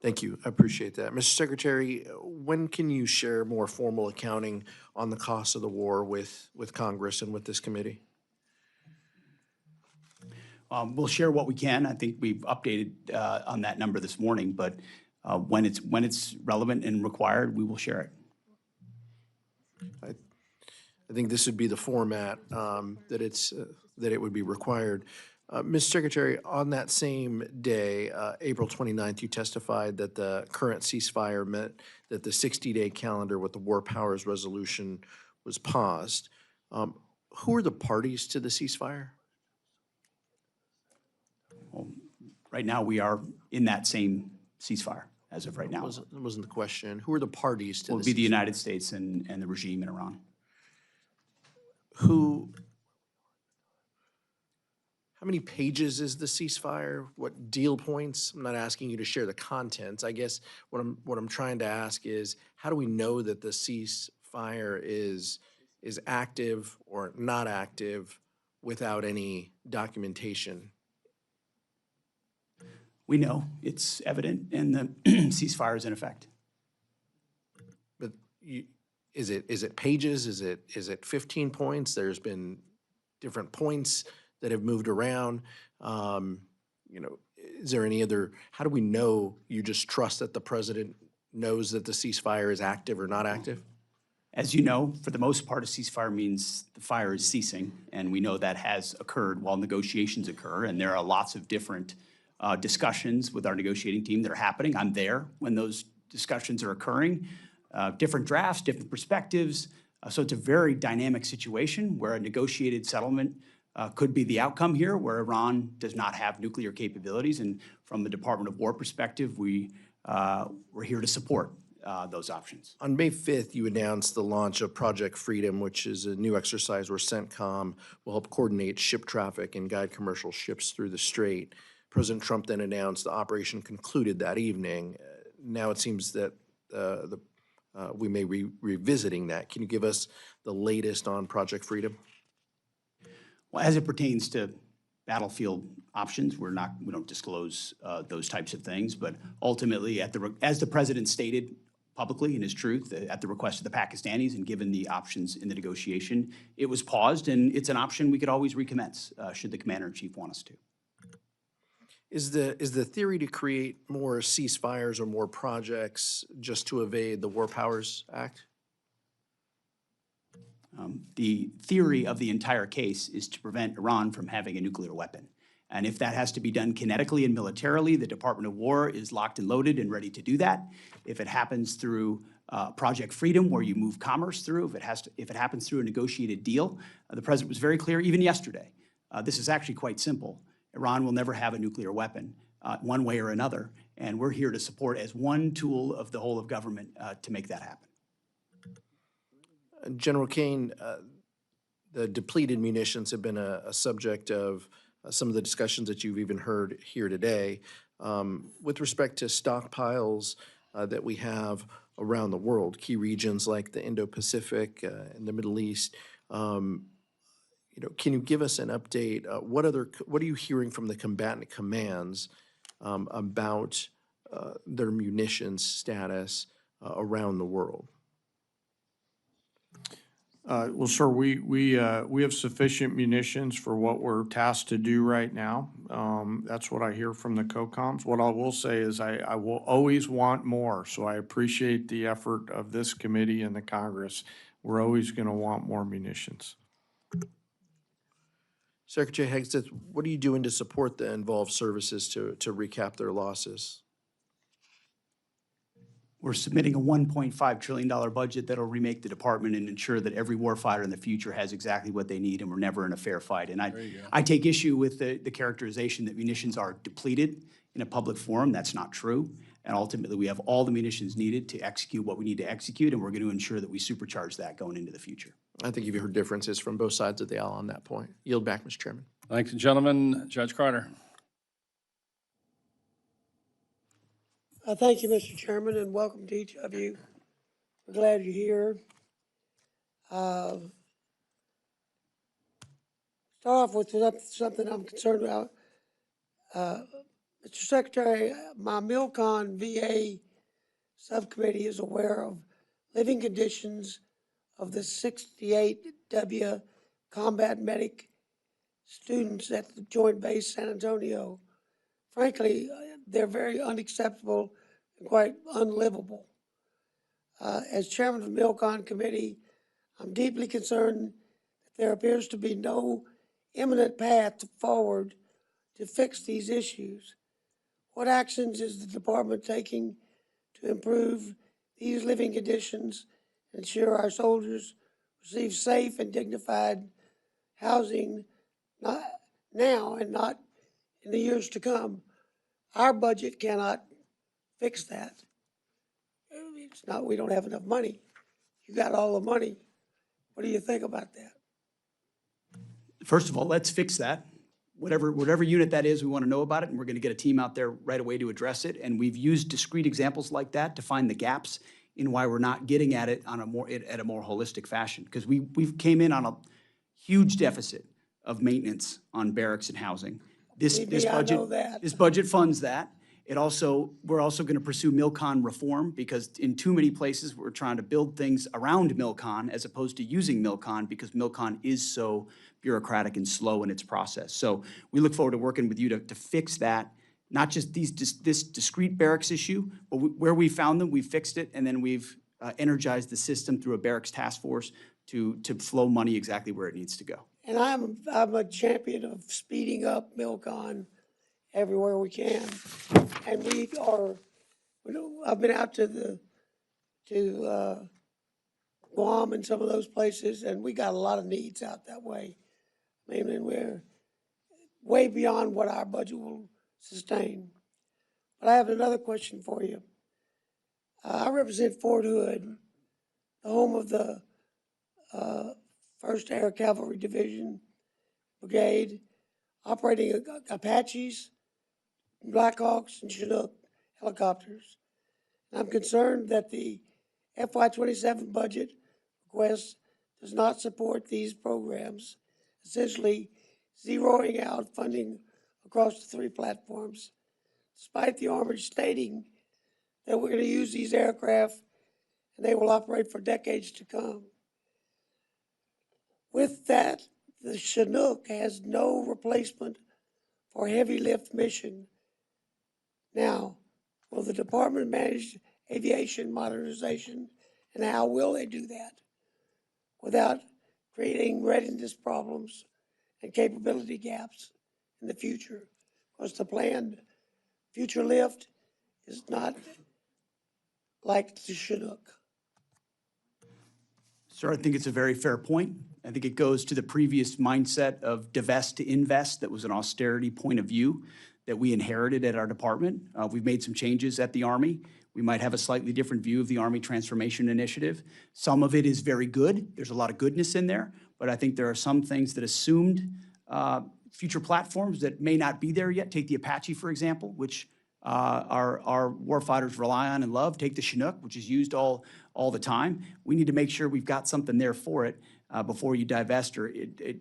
Thank you. I appreciate that. Mr. Secretary, when can you share more formal accounting on the costs of the war with Congress and with this committee? We'll share what we can. I think we've updated on that number this morning, but when it's relevant and required, we will share it. I think this would be the format that it would be required. Mr. Secretary, on that same day, April 29th, you testified that the current ceasefire meant that the 60-day calendar with the War Powers Resolution was paused. Who are the parties to the ceasefire? Well, right now, we are in that same ceasefire as of right now. That wasn't the question. Who are the parties to It will the be the ceasefire? United States and the regime in Iran. How many pages is the ceasefire? What deal points? I'm not asking you to share the contents. I guess what I'm trying to ask is, how do we know that the ceasefire is active or not active without any documentation? We know it's evident, and the ceasefire is in effect. But is it pages? Is it 15 points? There's been different points that have moved around. Is there any other? How do we know you just trust that the president knows that the ceasefire is active or not active? As you know, for the most part, a ceasefire means the fire is ceasing, and we know that has occurred while negotiations occur, and there are lots of different discussions with our negotiating team that are happening. I'm there when those discussions are occurring. Different drafts, different perspectives. So it's a very dynamic situation where a negotiated settlement could be the outcome here, where Iran does not have nuclear capabilities. And from the Department of War perspective, we're here to support those options. On May 5th, you announced the launch of Project Freedom, which is a new exercise where CENTCOM will help coordinate ship traffic and guide commercial ships through the strait. President Trump then announced the operation concluded that evening. Now it seems that we may be revisiting that. Can you give us the latest on Project Freedom? Well, as it pertains to battlefield options, we don't disclose those types of things. But ultimately, as the president stated publicly in his truth, at the request of the Pakistanis and given the options in the negotiation, it was paused, and it's an option we could always recommence should the commander-in-chief want us to. Is the theory to create more ceasefires or more projects just to evade the War Powers Act? The theory of the entire case is to prevent Iran from having a nuclear weapon. And if that has to be done kinetically and militarily, the Department of War is locked and loaded and ready to do that. If it happens through Project Freedom, where you move commerce through, if it happens through a negotiated deal, the president was very clear, even yesterday. This is actually quite simple. Iran will never have a nuclear weapon, one way or another, and we're here to support as one tool of the whole of government to make that happen. General Caine, the depleted munitions have been a subject of some of the discussions that you've even heard here today. With respect to stockpiles that we have around the world, key regions like the Indo-Pacific and the Middle East, can you give us an update? What are you hearing from the combatant commands about their munitions status around the world? Well, sir, we have sufficient munitions for what we're tasked to do right now. That's what I hear from the COCOMs. What I will say is I will always want more, so I appreciate the effort of this committee and the Congress. We're always going to want more munitions. Secretary Hegseth, what are you doing to support the involved services to recap their losses? We're submitting a $1.5 trillion budget that'll remake the department and ensure that every warfighter in the future has exactly what they need, and we're never in a fair fight. And I take issue with the characterization that munitions are depleted in a public forum. That's not true. And ultimately, we have all the munitions needed to execute what we need to execute, and we're going to ensure that we supercharge that going into the future. I think you've heard differences from both sides of the aisle on that point. Yield back, Mr. Chairman. Thank you, gentlemen. Judge Carter. Thank you, Mr. Chairman, and welcome to each of you. We're glad you're here. Start off with something I'm concerned about. Mr. Secretary, my MILCON VA subcommittee is aware of living conditions of the 68W combat medic students at the Joint Base San Antonio. Frankly, they're very unacceptable and quite unlivable. As chairman of the Milcon Committee, I'm deeply concerned that there appears to be no imminent path forward to fix these issues. What actions is the department taking to improve these living conditions and ensure our soldiers receive safe and dignified housing, not now and not in the years to come? Our budget cannot fix that. It's not, we don't have enough money. You got all the money. What do you think about that? First of all, let's fix that. Whatever unit that is, we want to know about it, and we're going to get a team out there right away to address it. And we've used discrete examples like that to find the gaps in why we're not getting at it on a more holistic fashion. Because we've came in on a huge deficit of maintenance on barracks and housing. This budget funds that. We're also going to pursue Milcon reform, because in too many places we're trying to build things around Milcon as opposed to using Milcon, because Milcon is so bureaucratic and slow in its process. So we look forward to working with you to fix that, not just this discrete barracks issue, but where we found them, we fixed it, and then we've energized the system through a barracks task force to flow money exactly where it needs to go. And I'm a champion of speeding up Milcon everywhere we can. And I've been out to Guam and some of those places, and we got a lot of needs out that way. I mean, and we're way beyond what our budget will sustain. But I have another question for you. I represent Fort Hood, the home of the 1st Air Cavalry Division Brigade, operating Apaches, Blackhawks, and Chinook helicopters. And I'm concerned that the FY27 budget request does not support these programs, essentially zeroing out funding across the 3 platforms, despite the Army stating that we're going to use these aircraft and they will operate for decades to come. With that, the Chinook has no replacement for heavy lift mission. Now, will the department manage aviation modernization, and how will they do that without creating readiness problems and capability gaps in the future? Because the planned future lift is not like the Chinook. Sir, I think it's a very fair point. I think it goes to the previous mindset of divest to invest. That was an austerity point of view that we inherited at our department. We've made some changes at the Army. We might have a slightly different view of the Army Transformation Initiative. Some of it is very good. There's a lot of goodness in there, but I think there are some things that assumed future platforms that may not be there yet. Take the Apache, for example, which our warfighters rely on and love. Take the Chinook, which is used all the time. We need to make sure we've got something there for it before you divest, or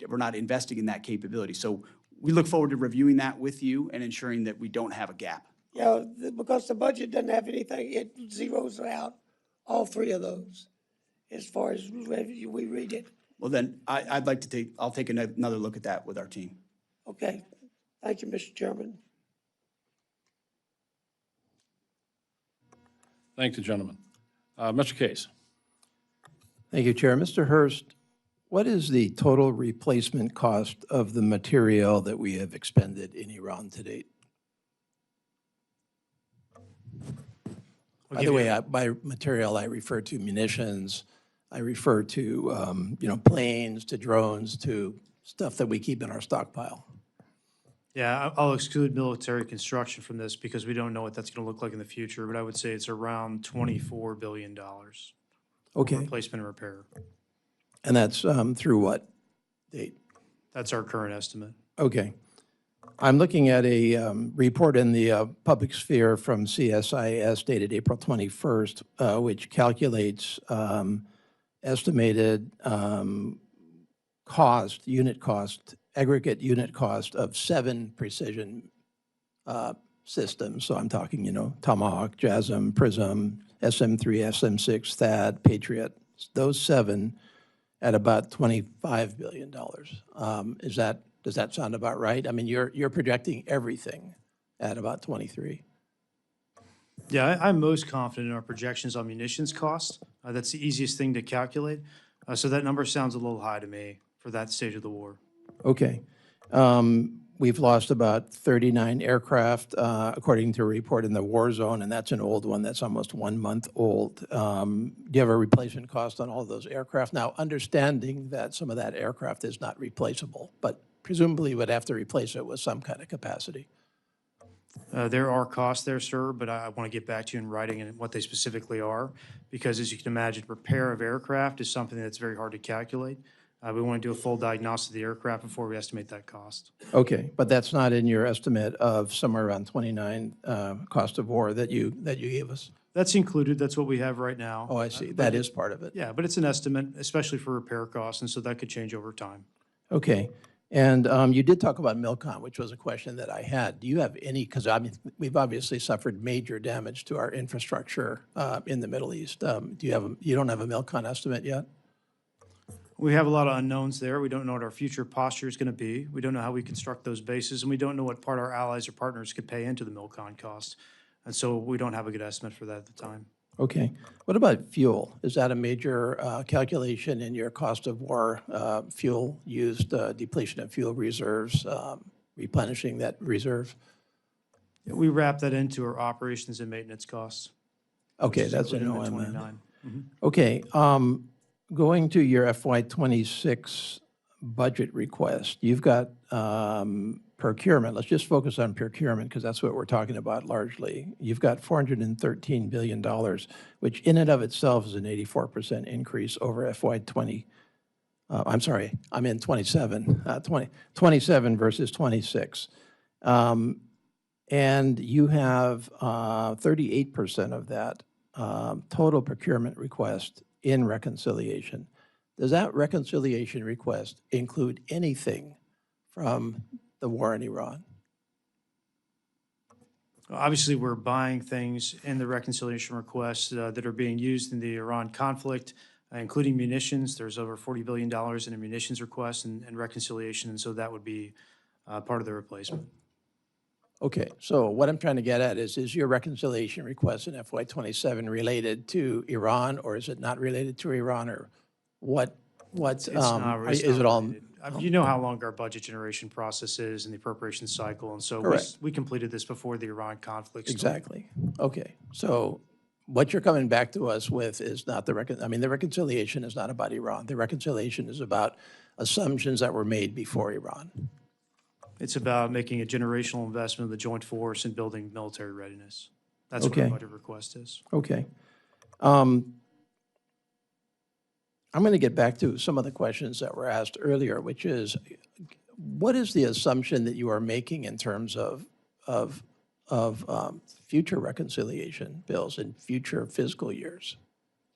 we're not investing in that capability. So we look forward to reviewing that with you and ensuring that we don't have a gap. Yeah, because the budget doesn't have anything, it zeroes out all 3 of those as far as we read it. Well, then I'll take another look at that with our team. Okay, thank you, Mr. Chairman. Thank you, gentlemen. Mr. Case. Thank you, Chair. Mr. Hurst, what is the total replacement cost of the material that we have expended in Iran to date? By the way, by material, I refer to munitions. I refer to, planes, to drones, to stuff that we keep in our stockpile. Yeah, I'll exclude military construction from this because we don't know what that's going to look like in the future, but I would say it's around $24 billion. Okay. Replacement and repair. And that's through what date? That's our current estimate. Okay. I'm looking at a report in the public sphere from CSIS dated April 21st, which calculates estimated aggregate unit cost of 7 precision systems. So I'm talking, Tomahawk, JASSM, PRISM, SM-3, SM-6, THAAD, Patriot, those 7. at about $25 billion. Does that sound about right? I mean, you're projecting everything at about 23. Yeah, I'm most confident in our projections on munitions costs. That's the easiest thing to calculate. So that number sounds a little high to me for that stage of the war. Okay. We've lost about 39 aircraft, according to a report in the war zone, and that's an old one. That's almost 1 month old. Do you have a replacement cost on all of those aircraft? Now, understanding that some of that aircraft is not replaceable, but presumably you would have to replace it with some kind of capacity. There are costs there, sir, but I want to get back to you in writing and what they specifically are, because as you can imagine, repair of aircraft is something that's very hard to calculate. We want to do a full diagnosis of the aircraft before we estimate that cost. Okay, but that's not in your estimate of somewhere around 29 cost of war that you gave us? That's included. That's what we have right now. Oh, I see. That is part of it. Yeah, but it's an estimate, especially for repair costs, and so that could change over time. Okay. And you did talk about MILCON, which was a question that I had. Do you have any, because I mean, we've obviously suffered major damage to our infrastructure in the Middle East. You don't have a MILCON estimate yet? We have a lot of unknowns there. We don't know what our future posture is going to be. We don't know how we construct those bases, and we don't know what part our allies or partners could pay into the MILCON cost. And so we don't have a good estimate for that at the time. Okay. What about fuel? Is that a major calculation in your cost of war, fuel used, depletion of fuel reserves, replenishing that reserve? We wrap that into our operations and maintenance costs. Okay, that's an included in the OM. 29. Mhm. Okay, going to your FY26 budget request, you've got procurement. Let's just focus on procurement because that's what we're talking about largely. You've got $413 billion, which in and of itself is an 84% increase over FY20. I'm sorry, I'm in 27, 27 versus 26. And you have 38% of that total procurement request in reconciliation. Does that reconciliation request include anything from the war in Iran? Obviously, we're buying things in the reconciliation requests that are being used in the Iran conflict, including munitions. There's over $40 billion in a munitions request and reconciliation, and so that would be part of the replacement. Okay, so what I'm trying to get at is your reconciliation request in FY27 related to Iran, or is it not related to Iran, or what? It's not, it's is not it all? related. You know how long our budget generation process is and the appropriation cycle, and so we completed this before the Iran conflict started. Exactly. Okay, so what you're coming back to us with is not the the reconciliation is not about Iran. The reconciliation is about assumptions that were made before Iran. It's about making a generational investment in the joint force and building military readiness. That's what Okay. our budget request is. Okay. I'm going to get back to some of the questions that were asked earlier, which is, what is the assumption that you are making in terms of future reconciliation bills in future fiscal years?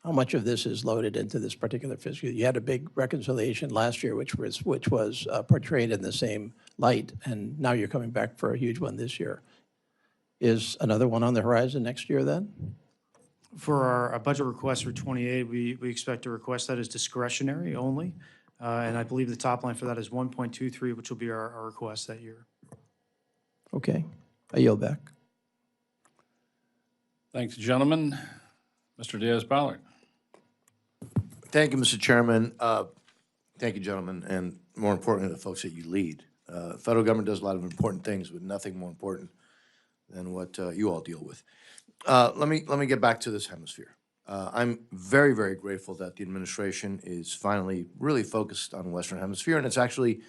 How much of this is loaded into this particular fiscal year? You had a big reconciliation last year, which was portrayed in the same light, and now you're coming back for a huge one this year. Is another one on the horizon next year then? For our budget request for 28, we expect to request that as discretionary only. And I believe the top line for that is 1.23, which will be our request that year. Okay. I yield back. Thanks, gentlemen. Mr. Diaz-Balart. Thank you, Mr. Chairman. Thank you, gentlemen, and more importantly, the folks that you lead. The federal government does a lot of important things, but nothing more important than what you all deal with. Let me get back to this hemisphere. I'm very, very grateful that the administration is finally really focused on the Western Hemisphere, and it's actually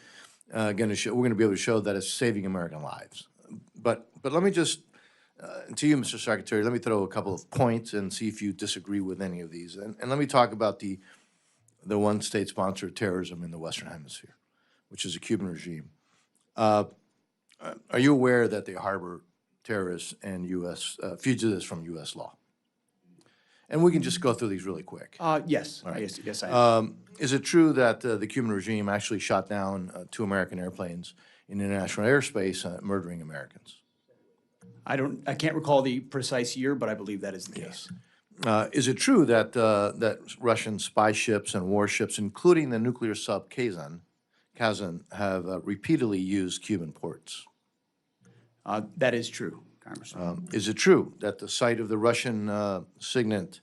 going to show. We're going to be able to show that it's saving American lives. But let me just to you, Mr. Secretary, let me throw a couple of points and see if you disagree with any of these. And let me talk about the one state sponsor of terrorism in the Western Hemisphere, which is the Cuban regime. Are you aware that they harbor terrorists and U.S. Fugitives from U.S. law? And we can just go through these really quick. Yes. All right. Yes, I am. Is it true that the Cuban regime actually shot down 2 American airplanes in international airspace, murdering Americans? I can't recall the precise year, but I believe that is the case. Is it true that, that Russian spy ships and warships, including the nuclear sub Kazan, have repeatedly used Cuban ports? That is true, Congressman. Is it true that the site of the Russian Signet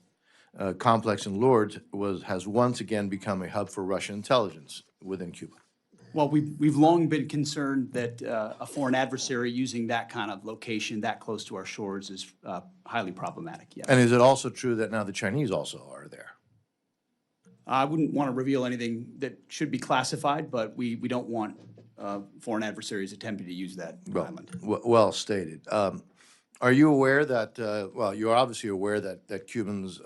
complex in Lourdes has once again become a hub for Russian intelligence within Cuba? Well, we've long been concerned that a foreign adversary using that kind of location that close to our shores is highly problematic, yes. And is it also true that now the Chinese also are there? I wouldn't want to reveal anything that should be classified, but we don't want foreign adversaries attempting to use that island. Well stated. Are you aware that, well, you're obviously aware that Cubans,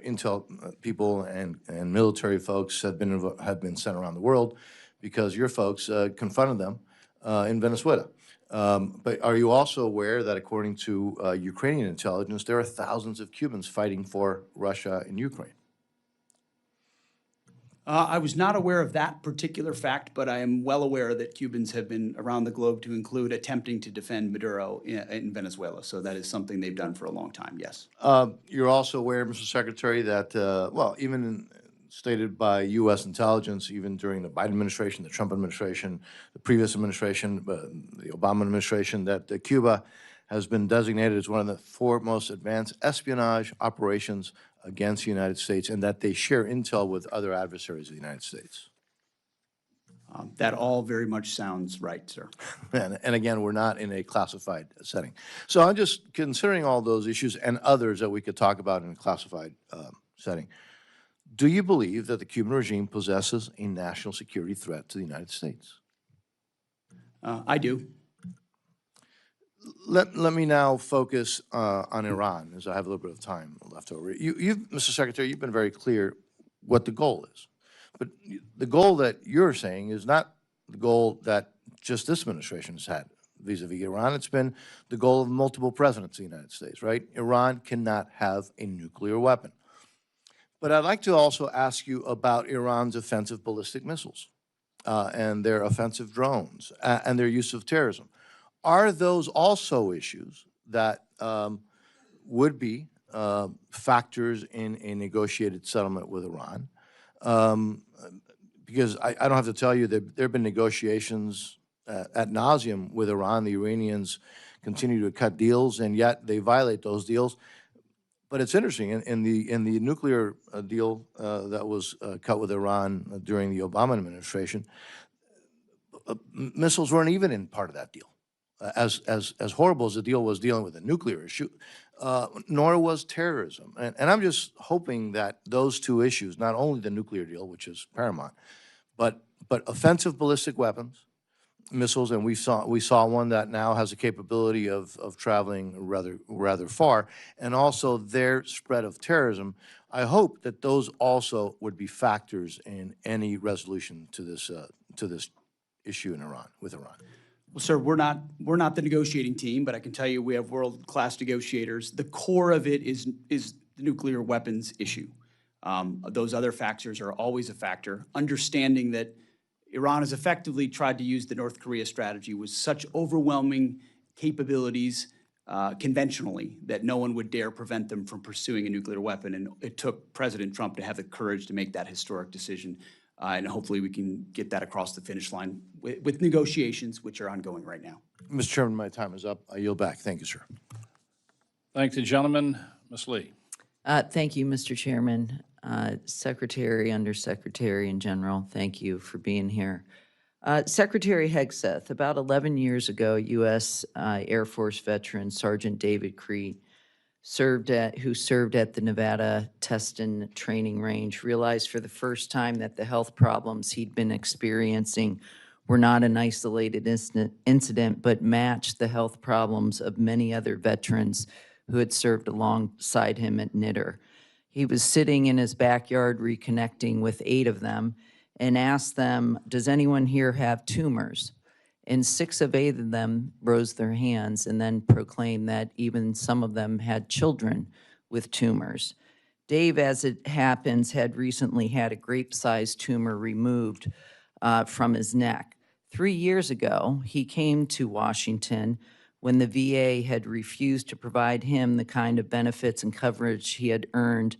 intel people and military folks have been sent around the world because your folks confronted them in Venezuela. But are you also aware that according to Ukrainian intelligence, there are thousands of Cubans fighting for Russia in Ukraine? I was not aware of that particular fact, but I am well aware that Cubans have been around the globe, to include attempting to defend Maduro in Venezuela. So that is something they've done for a long time, yes. You're also aware, Mr. Secretary, that, well, even stated by U.S. intelligence, even during the Biden administration, the Trump administration, the previous administration, the Obama administration, that Cuba has been designated as one of the 4 most advanced espionage operations against the United States, and that they share intel with other adversaries of the United States. That all very much sounds right, sir. And again, we're not in a classified setting. So I'm just considering all those issues and others that we could talk about in a classified setting. Do you believe that the Cuban regime possesses a national security threat to the United States? I do. Let me now focus on Iran, as I have a little bit of time left over. Mr. Secretary, you've been very clear what the goal is. But the goal that you're saying is not the goal that just this administration has had vis-a-vis Iran. It's been the goal of multiple presidents of the United States, right? Iran cannot have a nuclear weapon. But I'd like to also ask you about Iran's offensive ballistic missiles and their offensive drones and their use of terrorism. Are those also issues that would be factors in a negotiated settlement with Iran? Because I don't have to tell you that there have been negotiations ad nauseum with Iran. The Iranians continue to cut deals, and yet they violate those deals. But it's interesting, in the nuclear deal that was cut with Iran during the Obama administration, missiles weren't even in part of that deal. As horrible as the deal was dealing with the nuclear issue, nor was terrorism. And I'm just hoping that those two issues, not only the nuclear deal, which is paramount, but offensive ballistic weapons, missiles, and we saw one that now has a capability of traveling rather far, and also their spread of terrorism. I hope that those also would be factors in any resolution to this issue in Iran, with Iran. Well, sir, we're not the negotiating team, but I can tell you we have world-class negotiators. The core of it is the nuclear weapons issue. Those other factors are always a factor. Understanding that Iran has effectively tried to use the North Korea strategy with such overwhelming capabilities conventionally that no one would dare prevent them from pursuing a nuclear weapon. And it took President Trump to have the courage to make that historic decision. And hopefully we can get that across the finish line with negotiations, which are ongoing right now. Mr. Chairman, my time is up. I yield back. Thank you, sir. Thank the gentleman. Ms. Lee. Thank you, Mr. Chairman. Secretary, Undersecretary, and General, thank you for being here. Secretary Hegseth, about 11 years ago, U.S. Air Force veteran Sergeant David Crete, who served at the Nevada Test and Training Range, realized for the first time that the health problems he'd been experiencing were not an isolated incident, but matched the health problems of many other veterans who had served alongside him at NITR. He was sitting in his backyard reconnecting with 8 of them and asked them, does anyone here have tumors? And 6 of 8 of them rose their hands and then proclaimed that even some of them had children with tumors. Dave, as it happens, had recently had a grape-sized tumor removed from his neck. 3 years ago, he came to Washington when the VA had refused to provide him the kind of benefits and coverage he had earned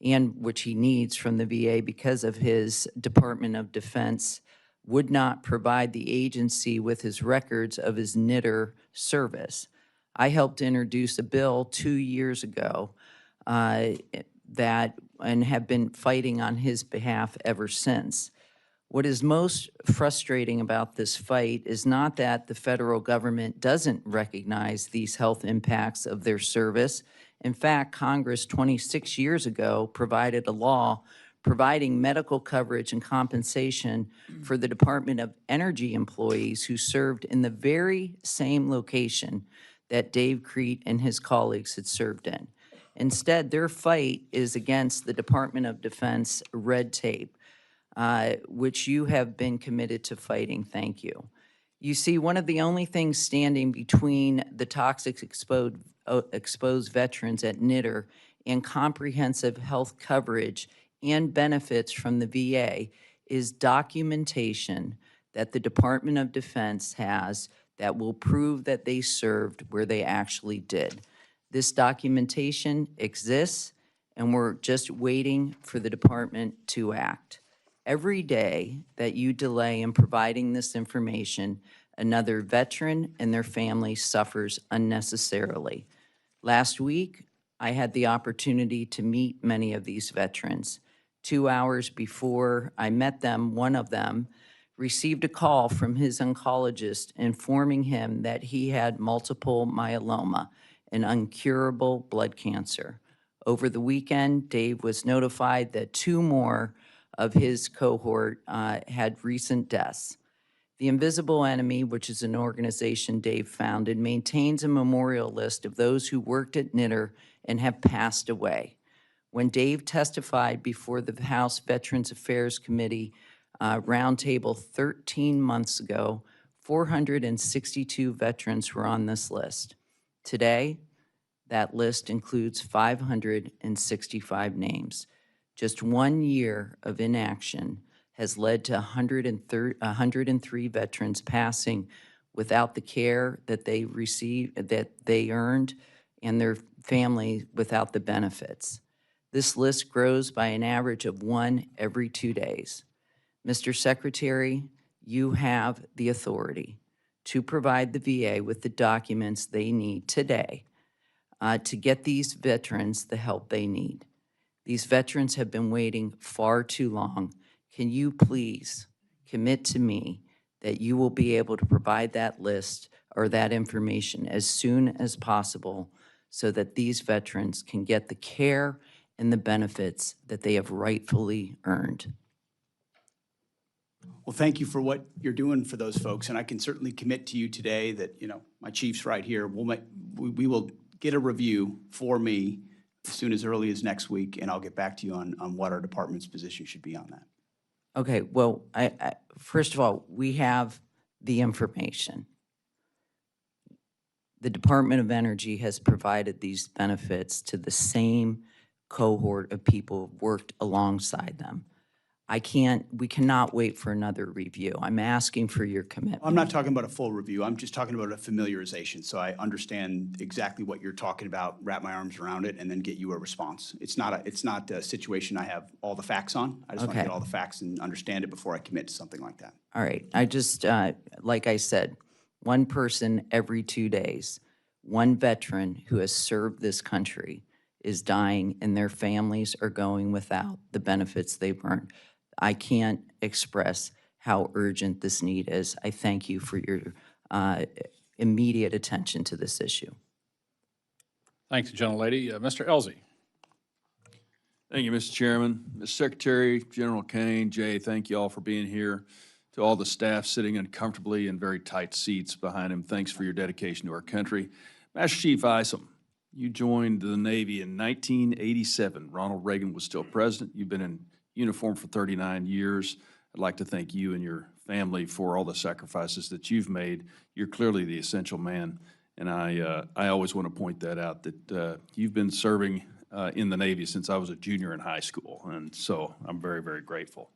and which he needs from the VA because of his Department of Defense, would not provide the agency with his records of his knitter service. I helped introduce a bill 2 years ago and have been fighting on his behalf ever since. What is most frustrating about this fight is not that the federal government doesn't recognize these health impacts of their service. In fact, Congress 26 years ago provided a law providing medical coverage and compensation for the Department of Energy employees who served in the very same location that Dave Crete and his colleagues had served in. Instead, their fight is against the Department of Defense red tape, which you have been committed to fighting. Thank you. You see, one of the only things standing between the toxic exposed veterans at knitter and comprehensive health coverage and benefits from the VA is documentation that the Department of Defense has that will prove that they served where they actually did. This documentation exists, and we're just waiting for the department to act. Every day that you delay in providing this information, another veteran and their family suffers unnecessarily. Last week, I had the opportunity to meet many of these veterans. 2 hours before I met them, one of them received a call from his oncologist informing him that he had multiple myeloma, an incurable blood cancer. Over the weekend, Dave was notified that 2 more of his cohort had recent deaths. The Invisible Enemy, which is an organization Dave founded, maintains a memorial list of those who worked at knitter and have passed away. When Dave testified before the House Veterans Affairs Committee roundtable 13 months ago, 462 veterans were on this list. Today, that list includes 565 names. Just 1 year of inaction has led to 103 veterans passing without the care that they received, that they earned, and their family without the benefits. This list grows by an average of 1 every 2 days. Mr. Secretary, you have the authority to provide the VA with the documents they need today to get these veterans the help they need. These veterans have been waiting far too long. Can you please commit to me that you will be able to provide that list or that information as soon as possible so that these veterans can get the care and the benefits that they have rightfully earned? Well, thank you for what you're doing for those folks, and I can certainly commit to you today that, you know, my chief's right here. We will get a review for me as soon as early as next week, and I'll get back to you on what our department's position should be on that. Okay, well, first of all, we have the information. The Department of Energy has provided these benefits to the same cohort of people who worked alongside them. We cannot wait for another review. I'm asking for your commitment. I'm not talking about a full review. I'm just talking about a familiarization, so I understand exactly what you're talking about, wrap my arms around it, and then get you a response. It's not a situation I have all the facts on. I just want to get all the facts and understand it before I commit to something like that. All right. I just, like I said, 1 person every 2 days, 1 veteran who has served this country is dying, and their families are going without the benefits they've earned. I can't express how urgent this need is. I thank you for your immediate attention to this issue. Thanks, gentlelady. Mr. Elzey. Thank you, Mr. Chairman. Mr. Secretary, General Caine, Jay, thank you all for being here. To all the staff sitting uncomfortably in very tight seats behind him, thanks for your dedication to our country. Master Chief Isom, you joined the Navy in 1987. Ronald Reagan was still president. You've been in uniform for 39 years. I'd like to thank you and your family for all the sacrifices that you've made. You're clearly the essential man, and I always want to point that out, that you've been serving in the Navy since I was a junior in high school, and so I'm very, very grateful.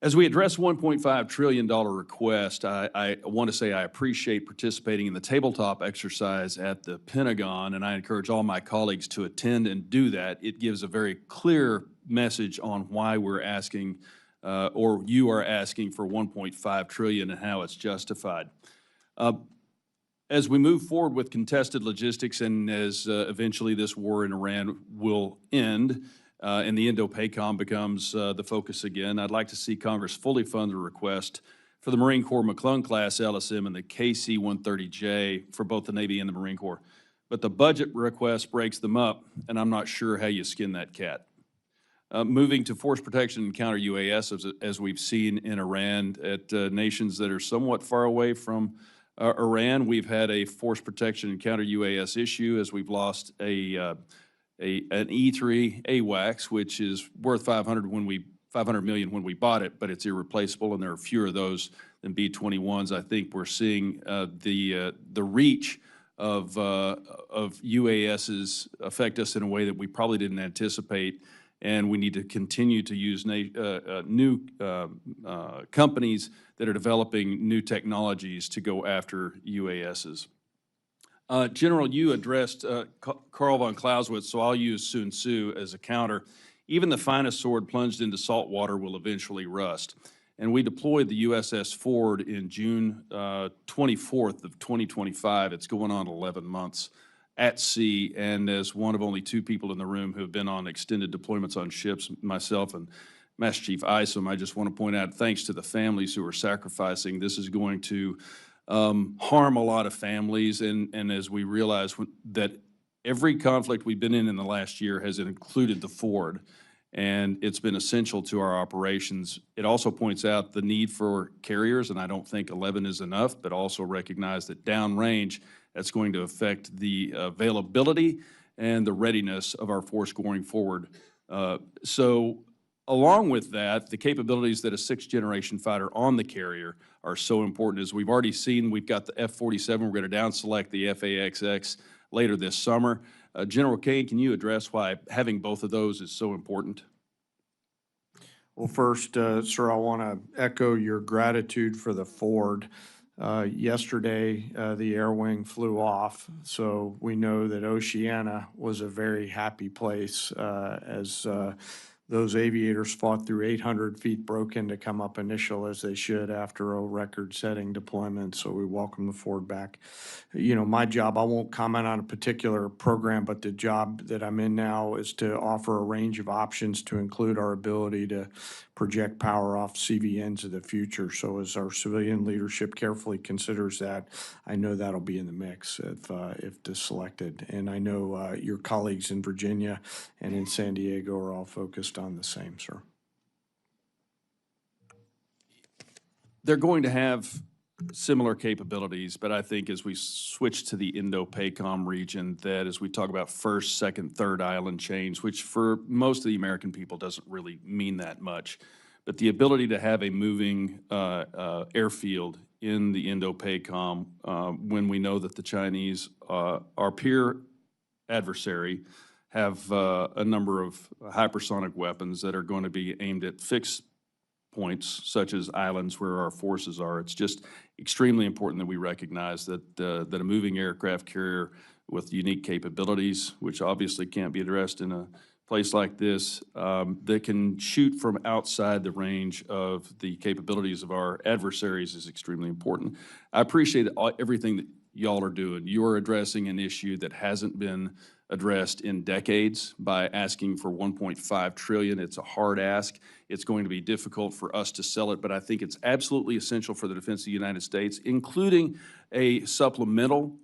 As we address $1.5 trillion request, I want to say I appreciate participating in the tabletop exercise at the Pentagon, and I encourage all my colleagues to attend and do that. It gives a very clear message on why we're asking, or you are asking for $1.5 trillion and how it's justified. As we move forward with contested logistics and as eventually this war in Iran will end, and the Indo-PACOM becomes the focus again, I'd like to see Congress fully fund the request for the Marine Corps McClellan-class LSM and the KC-130J for both the Navy and the Marine Corps. But the budget request breaks them up, and I'm not sure how you skin that cat. Moving to force protection and counter-UAS, as we've seen in Iran, at nations that are somewhat far away from Iran, we've had a force protection and counter-UAS issue as we've lost an E3 AWACS, which is worth $500 million when we bought it, but it's irreplaceable, and there are fewer of those than B-21s. I think we're seeing the reach of UASs affect us in a way that we probably didn't anticipate, and we need to continue to use new companies that are developing new technologies to go after UASs. General, you addressed Karl von Clausewitz, so I'll use Sun Tzu as a counter. Even the finest sword plunged into salt water will eventually rust. And we deployed the USS Ford in June 24th of 2025. It's going on 11 months at sea, and as one of only 2 people in the room who have been on extended deployments on ships, myself and Master Chief Isom, I just want to point out, thanks to the families who are sacrificing, this is going to harm a lot of families, and as we realize that every conflict we've been in the last year has included the Ford, and it's been essential to our operations. It also points out the need for carriers, and I don't think 11 is enough, but also recognize that downrange, that's going to affect the availability and the readiness of our force going forward. So along with that, the capabilities that a 6th-generation fighter on the carrier are so important. As we've already seen, we've got the F-47. We're going to down-select the FA-XX later this summer. General Caine, can you address why having both of those is so important? Well, first, sir, I want to echo your gratitude for the Ford. Yesterday, the air wing flew off, so we know that Oceana was a very happy place as those aviators fought through 800 feet broken to come up initial as they should after a record-setting deployment, so we welcome the Ford back. You know, my job, I won't comment on a particular program, but the job that I'm in now is to offer a range of options to include our ability to project power off CVNs of the future. So as our civilian leadership carefully considers that, I know that'll be in the mix if selected. And I know your colleagues in Virginia and in San Diego are all focused on the same, sir. They're going to have similar capabilities, but I think as we switch to the Indo-PACOM region, that as we talk about first, second, third island chains, which for most of the American people doesn't really mean that much, but the ability to have a moving airfield in the Indo-PACOM when we know that the Chinese, our peer adversary, have a number of hypersonic weapons that are going to be aimed at fixed points, such as islands where our forces are. It's just extremely important that we recognize that that a moving aircraft carrier with unique capabilities, which obviously can't be addressed in a place like this, that can shoot from outside the range of the capabilities of our adversaries is extremely important. I appreciate everything that y'all are doing. You are addressing an issue that hasn't been addressed in decades by asking for $1.5 trillion. It's a hard ask. It's going to be difficult for us to sell it, but I think it's absolutely essential for the defense of the United States, including a supplemental,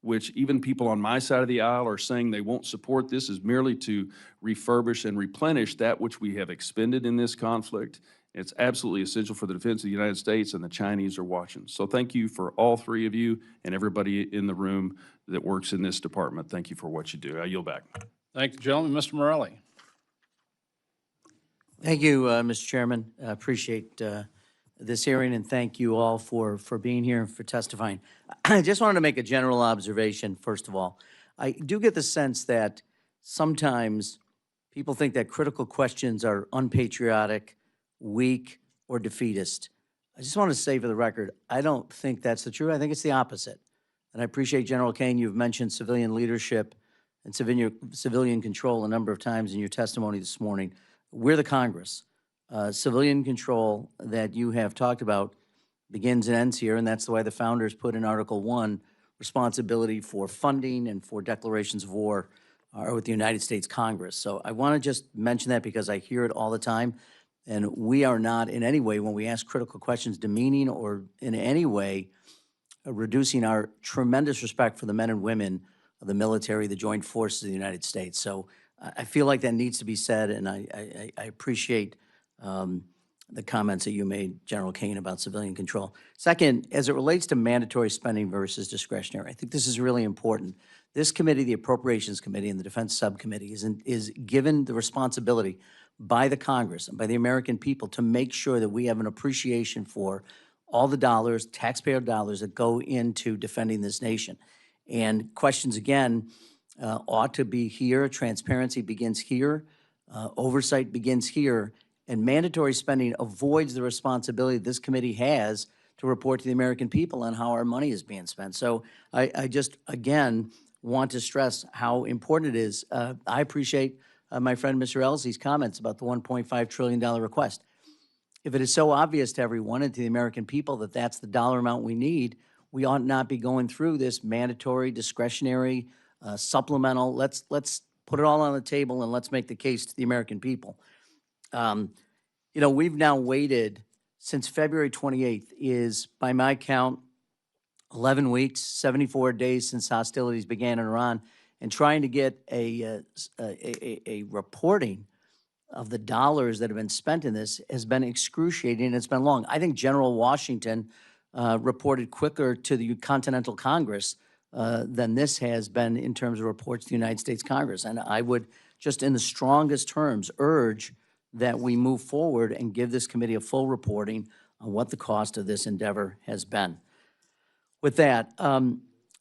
which even people on my side of the aisle are saying they won't support. This is merely to refurbish and replenish that which we have expended in this conflict. It's absolutely essential for the defense of the United States, and the Chinese are watching. So thank you for all 3 of you and everybody in the room that works in this department. Thank you for what you do. I yield back. Thank you, gentlemen. Mr. Morelli. Thank you, Mr. Chairman. I appreciate this hearing, and thank you all for being here and for testifying. I just wanted to make a general observation, first of all. I do get the sense that sometimes people think that critical questions are unpatriotic, weak, or defeatist. I just want to say for the record, I don't think that's the truth. I think it's the opposite. And I appreciate, General Caine, you've mentioned civilian leadership and civilian control a number of times in your testimony this morning. We're the Congress. Civilian control that you have talked about begins and ends here, and that's the way the founders put in Article 1, responsibility for funding and for declarations of war are with the United States Congress. So I want to just mention that because I hear it all the time, and we are not in any way, when we ask critical questions, demeaning or in any way reducing our tremendous respect for the men and women of the military, the joint forces of the United States. So I feel like that needs to be said, and I appreciate the comments that you made, General Caine, about civilian control. Second, as it relates to mandatory spending versus discretionary, I think this is really important. This committee, the Appropriations Committee and the Defense Subcommittee, is given the responsibility by the Congress and by the American people to make sure that we have an appreciation for all the dollars, taxpayer dollars, that go into defending this nation. And questions, again, ought to be here. Transparency begins here. Oversight begins here. And mandatory spending avoids the responsibility this committee has to report to the American people on how our money is being spent. So I just, again, want to stress how important it is. I appreciate my friend Mr. Elsey's comments about the $1.5 trillion request. If it is so obvious to everyone and to the American people that that's the dollar amount we need, we ought not be going through this mandatory, discretionary, supplemental. Let's put it all on the table and let's make the case to the American people. You know, we've now waited since February 28th is, by my count, 11 weeks, 74 days since hostilities began in Iran, and trying to get a reporting of the dollars that have been spent in this has been excruciating, and it's been long. I think General Washington reported quicker to the Continental Congress than this has been in terms of reports to the United States Congress. And I would just in the strongest terms urge that we move forward and give this committee a full reporting on what the cost of this endeavor has been. With that, I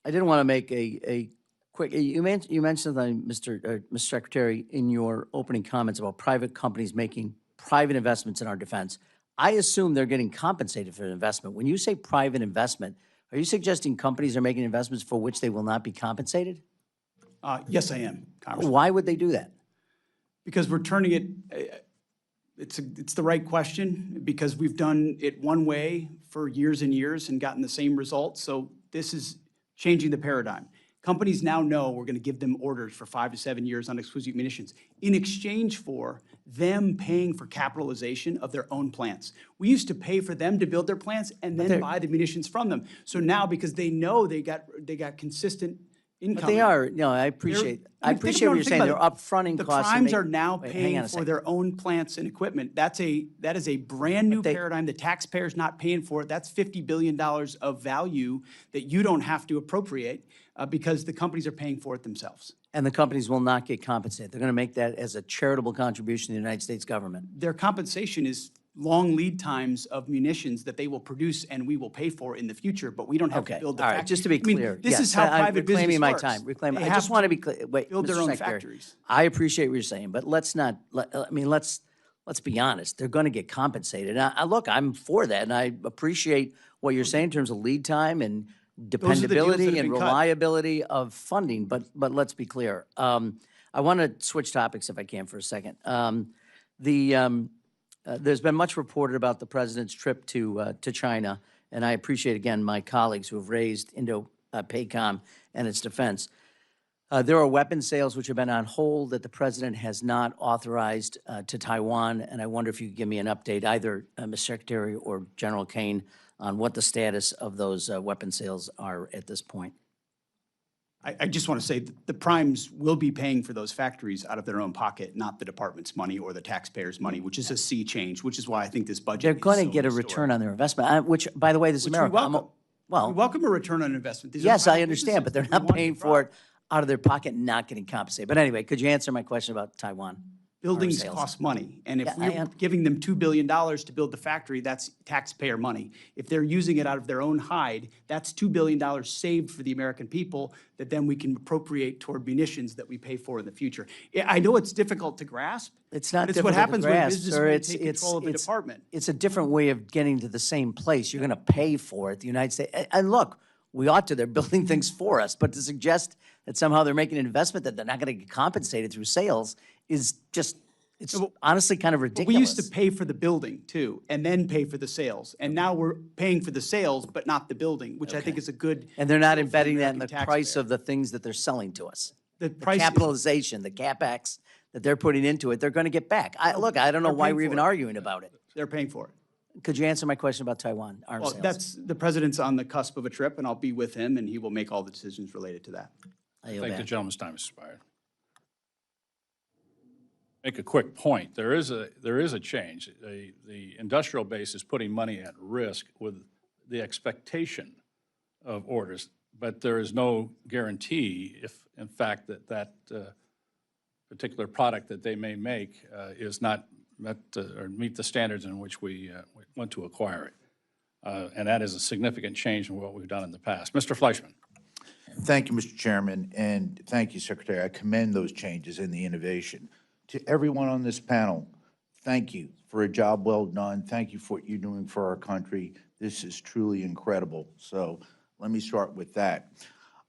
didn't want to make a quick, you mentioned something, Mr. Secretary, in your opening comments about private companies making private investments in our defense. I assume they're getting compensated for the investment. When you say private investment, are you suggesting companies are making investments for which they will not be compensated? Yes, I am, Congressman. Why would they do that? Because we're turning it, it's the right question, because we've done it one way for years and years and gotten the same results. So this is changing the paradigm. Companies now know we're going to give them orders for 5 to 7 years on exclusive munitions in exchange for them paying for capitalization of their own plants. We used to pay for them to build their plants and then buy the munitions from them. So now, because they know they got consistent income. But they are, no, I appreciate what you're saying. They're upfronting the costs. The primes are now paying for their own plants and equipment. That is a brand new paradigm. The taxpayer's not paying for it. That's $50 billion of value that you don't have to appropriate because the companies are paying for it themselves. And the companies will not get compensated. They're going to make that as a charitable contribution to the United States government. Their compensation is long lead times of munitions that they will produce and we will pay for in the future, but we don't have to build the factory. All right, just to be clear. This is how private business works. Reclaiming. I just want to be clear. Wait, build Mr. their own Secretary, factories. I appreciate what you're saying, but let's not, let's be honest. They're going to get compensated. Look, I'm for that, and I appreciate what you're saying in terms of lead time and dependability and reliability of funding, but let's be clear. I want to switch topics if I can for a second. There's been much reported about the president's trip to China, and I appreciate, again, my colleagues who have raised Indo-PACOM and its defense. There are weapon sales which have been on hold that the president has not authorized to Taiwan, and I wonder if you could give me an update, either Mr. Secretary or General Caine, on what the status of those weapon sales are at this point. I just want to say that the primes will be paying for those factories out of their own pocket, not the department's money or the taxpayers' money, which is a sea change, which is why I think this budget They're going to get a return on their investment, which, by the way, this is America. We welcome a return on investment. Yes, I understand, but they're not paying for it out of their pocket and not getting compensated. But anyway, could you answer my question about Taiwan? Buildings sales. cost money, and if Yeah, we're giving them $2 billion to build the factory, that's taxpayer money. If they're using it out of their own hide, that's $2 billion saved for the American people that then we can appropriate toward munitions that we pay for in the future. I know it's difficult to grasp. It's not but it's what difficult to happens when grasp, businessmen sir. take control of the department. It's a different way of getting to the same place. You're going to pay for it, the United States. And look, we ought to. They're building things for us. But to suggest that somehow they're making an investment that they're not going to get compensated through sales is just, it's honestly kind of ridiculous. We used to pay for the building too, and then pay for the sales. And now we're paying for the sales, but not the building, which I think is a good. And they're not deal for embedding that in American the price taxpayer. of the things that they're selling to us. The The price. capitalization, the CapEx that they're putting into it, they're going to get back. Look, I don't know They're why paying we're for even it. arguing about it. They're paying for it. Could you answer my question about Taiwan arms Well, sales? that's, the president's on the cusp of a trip, and I'll be with him, and he will make all the decisions related to that. I yield Thank the back. gentleman's time has expired. Make a quick point. There is a change. The industrial base is putting money at risk with the expectation of orders, but there is no guarantee if, in fact, that particular product that they may make is not met or meet the standards in which we want to acquire it. And that is a significant change in what we've done in the past. Mr. Fleischman. Thank you, Mr. Chairman, and thank you, Secretary. I commend those changes and the innovation. To everyone on this panel, thank you for a job well done. Thank you for what you're doing for our country. This is truly incredible. So let me start with that.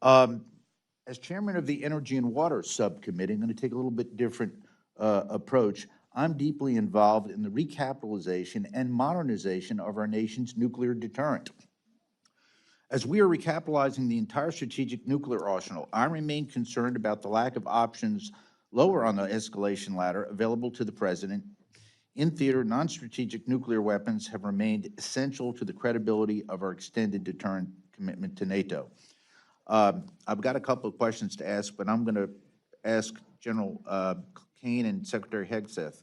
As chairman of the Energy and Water Subcommittee, I'm going to take a little bit different approach. I'm deeply involved in the recapitalization and modernization of our nation's nuclear deterrent. As we are recapitalizing the entire strategic nuclear arsenal, I remain concerned about the lack of options lower on the escalation ladder available to the president. In theater, non-strategic nuclear weapons have remained essential to the credibility of our extended deterrent commitment to NATO. I've got a couple of questions to ask, but I'm going to ask General Kaine and Secretary Hegseth.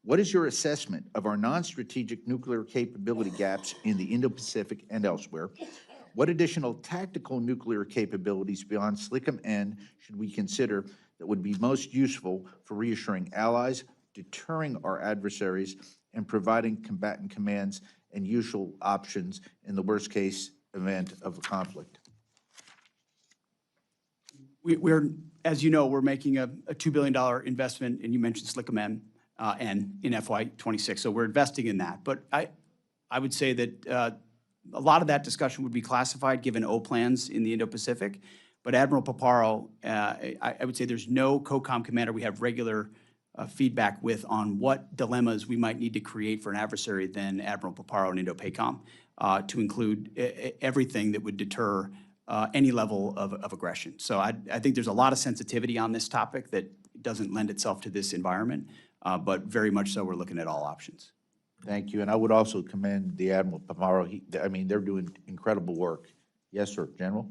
What is your assessment of our non-strategic nuclear capability gaps in the Indo-Pacific and elsewhere? What additional tactical nuclear capabilities beyond SLCM-N should we consider that would be most useful for reassuring allies, deterring our adversaries, and providing combatant commands and usual options in the worst-case event of a conflict? We're, as you know, we're making a $2 billion investment, and you mentioned SLCM-N and in FY26, so we're investing in that. But I would say that a lot of that discussion would be classified given O plans in the Indo-Pacific. But Admiral Paparo, I would say there's no COCOM commander we have regular feedback with on what dilemmas we might need to create for an adversary than Admiral Paparo and Indo-PACOM, to include everything that would deter any level of aggression. So I think there's a lot of sensitivity on this topic that doesn't lend itself to this environment, but very much so we're looking at all options. Thank you, and I would also commend the Admiral Paparo. I mean, they're doing incredible work. Yes, sir, General?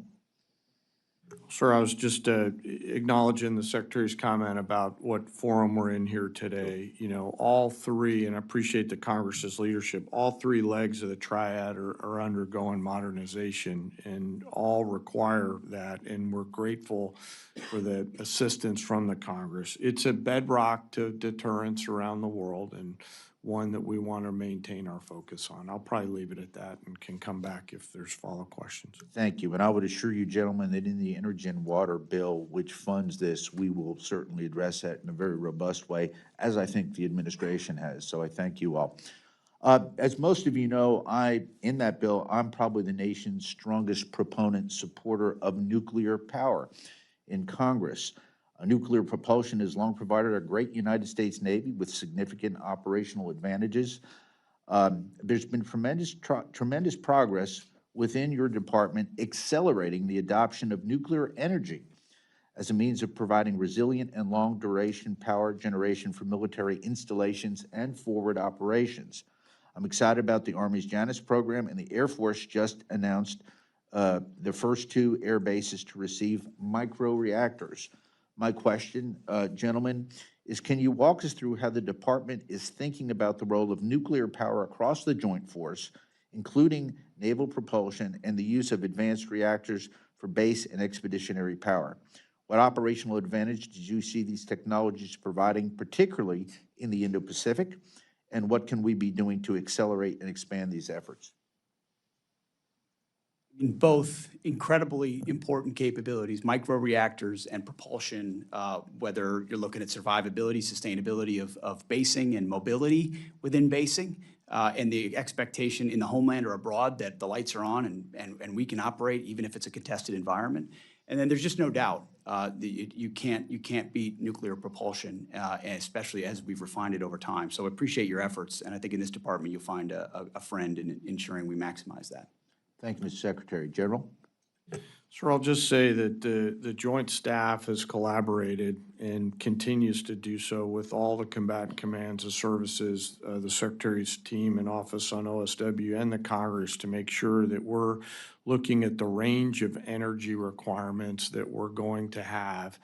Sir, I was just acknowledging the Secretary's comment about what forum we're in here today. You know, all three, and I appreciate the Congress's leadership, all three legs of the triad are undergoing modernization and all require that, and we're grateful for the assistance from the Congress. It's a bedrock to deterrence around the world and one that we want to maintain our focus on. I'll probably leave it at that and can come back if there's follow-up questions. Thank you, and I would assure you, gentlemen, that in the Energy and Water Bill, which funds this, we will certainly address that in a very robust way, as I think the administration has, so I thank you all. As most of you know, in that bill, I'm probably the nation's strongest proponent, supporter of nuclear power in Congress. Nuclear propulsion has long provided a great United States Navy with significant operational advantages. There's been tremendous progress within your department accelerating the adoption of nuclear energy as a means of providing resilient and long-duration power generation for military installations and forward operations. I'm excited about the Army's Janus program, and the Air Force just announced the first 2 air bases to receive microreactors. My question, gentlemen, is can you walk us through how the department is thinking about the role of nuclear power across the joint force, including naval propulsion and the use of advanced reactors for base and expeditionary power? What operational advantage did you see these technologies providing, particularly in the Indo-Pacific? And what can we be doing to accelerate and expand these efforts? In both incredibly important capabilities, microreactors and propulsion, whether you're looking at survivability, sustainability of basing and mobility within basing, and the expectation in the homeland or abroad that the lights are on and we can operate even if it's a contested environment. And then there's just no doubt that you can't beat nuclear propulsion, and especially as we've refined it over time. So I appreciate your efforts, and I think in this department you'll find a friend in ensuring we maximize that. Thank you, Mr. Secretary. General? Sir, I'll just say that the joint staff has collaborated and continues to do so with all the combatant commands and services, the Secretary's team and Office on OSW and the Congress to make sure that we're looking at the range of energy requirements that we're going to have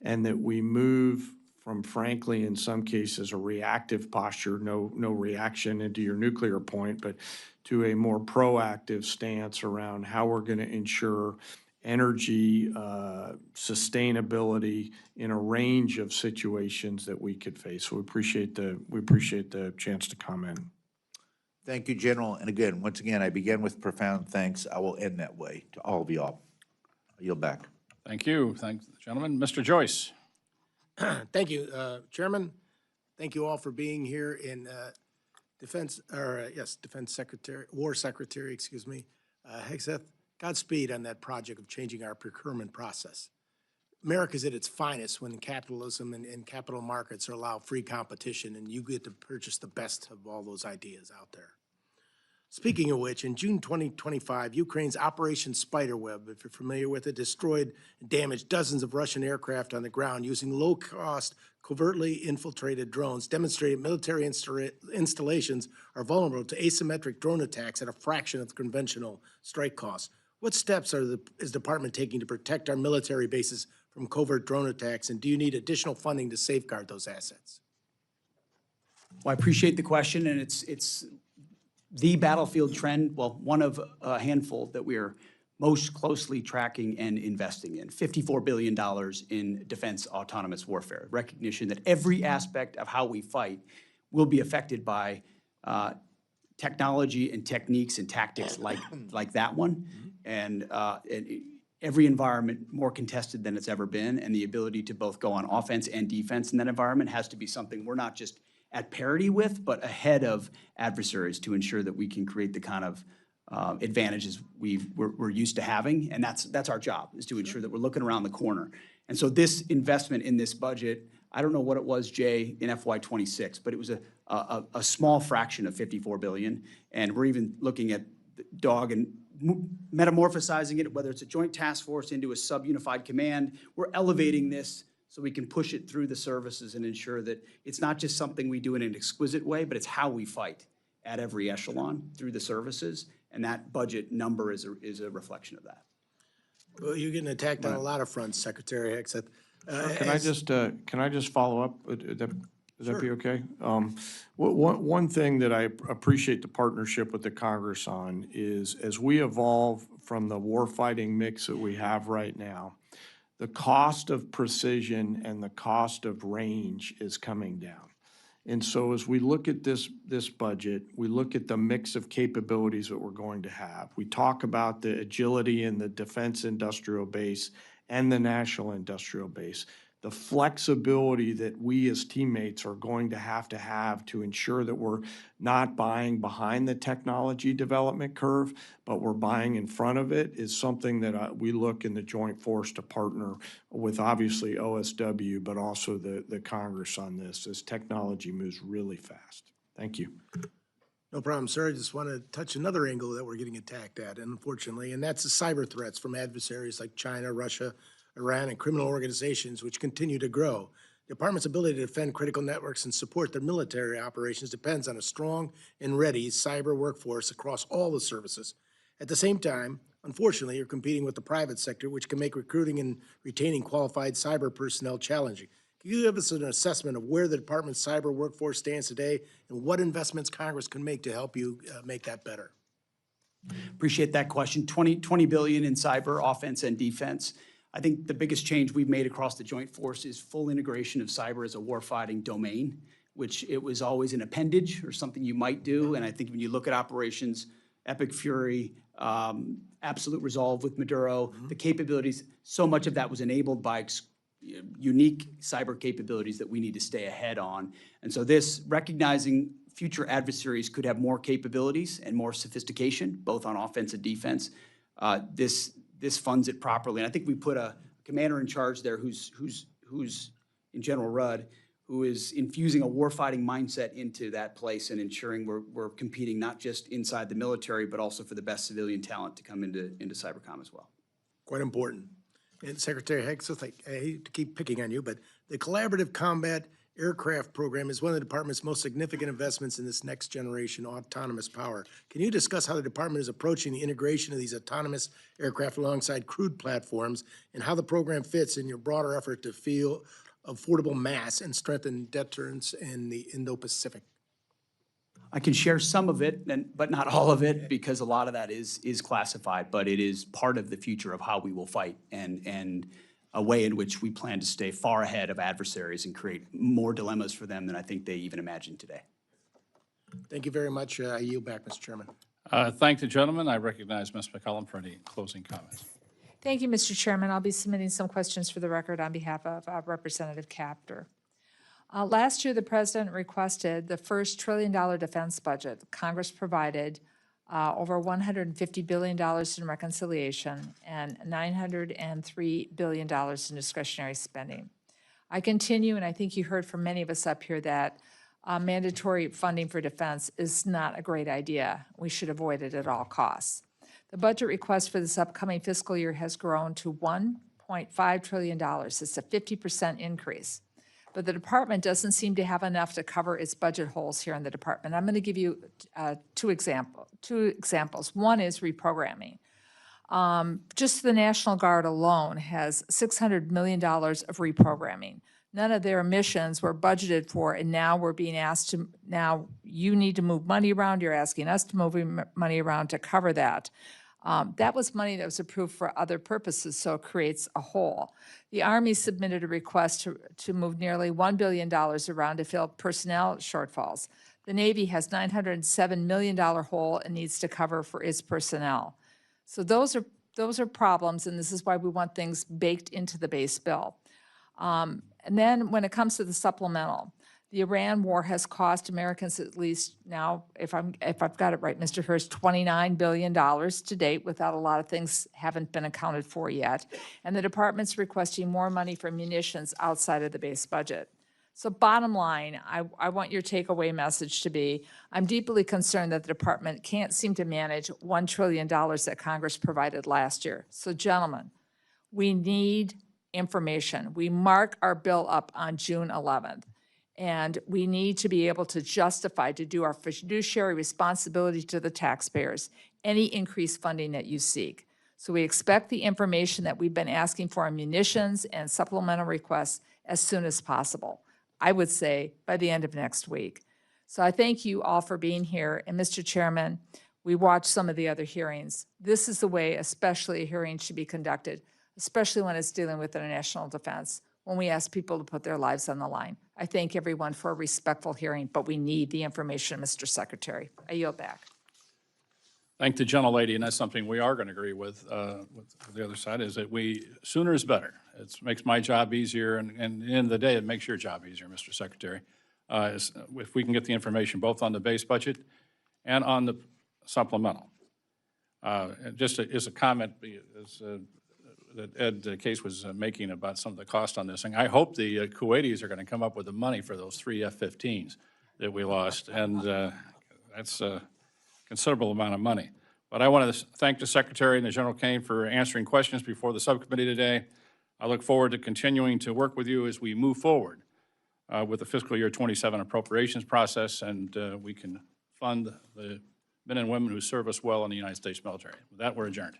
and that we move from, frankly, in some cases, a reactive posture, no reaction into your nuclear point, but to a more proactive stance around how we're going to ensure energy sustainability in a range of situations that we could face. So we appreciate the chance to comment. Thank you, General. And again, once again, I begin with profound thanks. I will end that way to all of y'all. I yield back. Thank you. Thanks, gentlemen. Mr. Joyce. Thank you, Chairman. Thank you all for being here in Defense Secretary, War Secretary, excuse me, Hegseth. Godspeed on that project of changing our procurement process. America's at its finest when capitalism and capital markets allow free competition, and you get to purchase the best of all those ideas out there. Speaking of which, in June 2025, Ukraine's Operation Spiderweb, if you're familiar with it, destroyed and damaged dozens of Russian aircraft on the ground using low-cost, covertly infiltrated drones, demonstrated military installations are vulnerable to asymmetric drone attacks at a fraction of the conventional strike costs. What steps is the department taking to protect our military bases from covert drone attacks, and do you need additional funding to safeguard those assets? Well, I appreciate the question, and it's the battlefield trend, well, one of a handful that we are most closely tracking and investing in. $54 billion in defense autonomous warfare, recognition that every aspect of how we fight will be affected by technology and techniques and tactics like that one. And every environment more contested than it's ever been, and the ability to both go on offense and defense in that environment has to be something we're not just at parity with, but ahead of adversaries to ensure that we can create the kind of advantages we're used to having. And that's our job, is to ensure that we're looking around the corner. And so this investment in this budget, I don't know what it was, Jay, in FY26, but it was a small fraction of $54 billion. And we're even looking at DOG and metamorphosizing it, whether it's a joint task force into a sub-unified command. We're elevating this so we can push it through the services and ensure that it's not just something we do in an exquisite way, but it's how we fight at every echelon through the services. And that budget number is a reflection of that. Well, you're getting attacked on a lot of fronts, Secretary Hegseth. Can I just follow up? Would that be okay? One thing that I appreciate the partnership with the Congress on is, as we evolve from the warfighting mix that we have right now, the cost of precision and the cost of range is coming down. And so as we look at this budget, we look at the mix of capabilities that we're going to have. We talk about the agility in the defense industrial base and the national industrial base, the flexibility that we as teammates are going to have to ensure that we're not buying behind the technology development curve, but we're buying in front of it, is something that we look in the joint force to partner with, obviously OSW, but also the Congress on this, as technology moves really fast. Thank you. No problem, sir. I just want to touch another angle that we're getting attacked at, unfortunately, and that's the cyber threats from adversaries like China, Russia, Iran, and criminal organizations, which continue to grow. The department's ability to defend critical networks and support their military operations depends on a strong and ready cyber workforce across all the services. At the same time, unfortunately, you're competing with the private sector, which can make recruiting and retaining qualified cyber personnel challenging. Can you give us an assessment of where the department's cyber workforce stands today and what investments Congress can make to help you make that better? Appreciate that question. $20 billion in cyber offense and defense. I think the biggest change we've made across the Joint Force is full integration of cyber as a warfighting domain, which it was always an appendage or something you might do. And I think when you look at operations, Epic Fury, Absolute Resolve with Maduro, the capabilities, so much of that was enabled by unique cyber capabilities that we need to stay ahead on. And so this, recognizing future adversaries could have more capabilities and more sophistication, both on offense and defense, this funds it properly. And I think we put a commander in charge there who's in General Rudd, who is infusing a warfighting mindset into that place and ensuring we're competing not just inside the military, but also for the best civilian talent to come into cybercom as well. Quite important. And Secretary Hegseth, I hate to keep picking on you, but the Collaborative Combat Aircraft Program is one of the department's most significant investments in this next generation autonomous power. Can you discuss how the department is approaching the integration of these autonomous aircraft alongside crewed platforms and how the program fits in your broader effort to field affordable mass and strengthen deterrence in the Indo-Pacific? I can share some of it, but not all of it, because a lot of that is classified, but it is part of the future of how we will fight and a way in which we plan to stay far ahead of adversaries and create more dilemmas for them than I think they even imagine today. Thank you very much. I yield back, Mr. Chairman. Thank the gentleman. I recognize Ms. McCollum for any closing comments. Thank you, Mr. Chairman. I'll be submitting some questions for the record on behalf of Representative Capter. Last year, the President requested the first $1 trillion defense budget. Congress provided over $150 billion in reconciliation and $903 billion in discretionary spending. I continue, and I think you heard from many of us up here, that mandatory funding for defense is not a great idea. We should avoid it at all costs. The budget request for this upcoming fiscal year has grown to $1.5 trillion. It's a 50% increase. But the department doesn't seem to have enough to cover its budget holes here in the department. I'm going to give you two examples. One is reprogramming. Just the National Guard alone has $600 million of reprogramming. None of their missions were budgeted for, and now we're being asked to, now you need to move money around, you're asking us to move money around to cover that. That was money that was approved for other purposes, so it creates a hole. The Army submitted a request to move nearly $1 billion around to fill personnel shortfalls. The Navy has $907 million hole it needs to cover for its personnel. So those are problems, and this is why we want things baked into the base bill. And then when it comes to the supplemental, the Iran war has cost Americans at least now, if I've got it right, Mr. Hurst, $29 billion to date, without a lot of things haven't been accounted for yet. And the department's requesting more money for munitions outside of the base budget. So bottom line, I want your takeaway message to be, I'm deeply concerned that the department can't seem to manage $1 trillion that Congress provided last year. So gentlemen, we need information. We mark our bill up on June 11th. And we need to be able to justify, to do our fiduciary responsibility to the taxpayers, any increased funding that you seek. So we expect the information that we've been asking for on munitions and supplemental requests as soon as possible. I would say by the end of next week. So I thank you all for being here. And Mr. Chairman, we watched some of the other hearings. This is the way especially a hearing should be conducted, especially when it's dealing with international defense, when we ask people to put their lives on the line. I thank everyone for a respectful hearing, but we need the information, Mr. Secretary. I yield back. Thank the gentlelady, and that's something we are going to agree with the other side, is that sooner is better. It makes my job easier, and at the end of the day, it makes your job easier, Mr. Secretary. If we can get the information both on the base budget and on the supplemental. Just as a comment, that Ed Case was making about some of the cost on this thing. I hope the Kuwaitis are going to come up with the money for those 3 F-15s that we lost, and that's a considerable amount of money. But I want to thank the Secretary and the General Caine for answering questions before the subcommittee today. I look forward to continuing to work with you as we move forward with the fiscal year 27 appropriations process, and we can fund the men and women who serve us well in the United States military. With that, we're adjourned.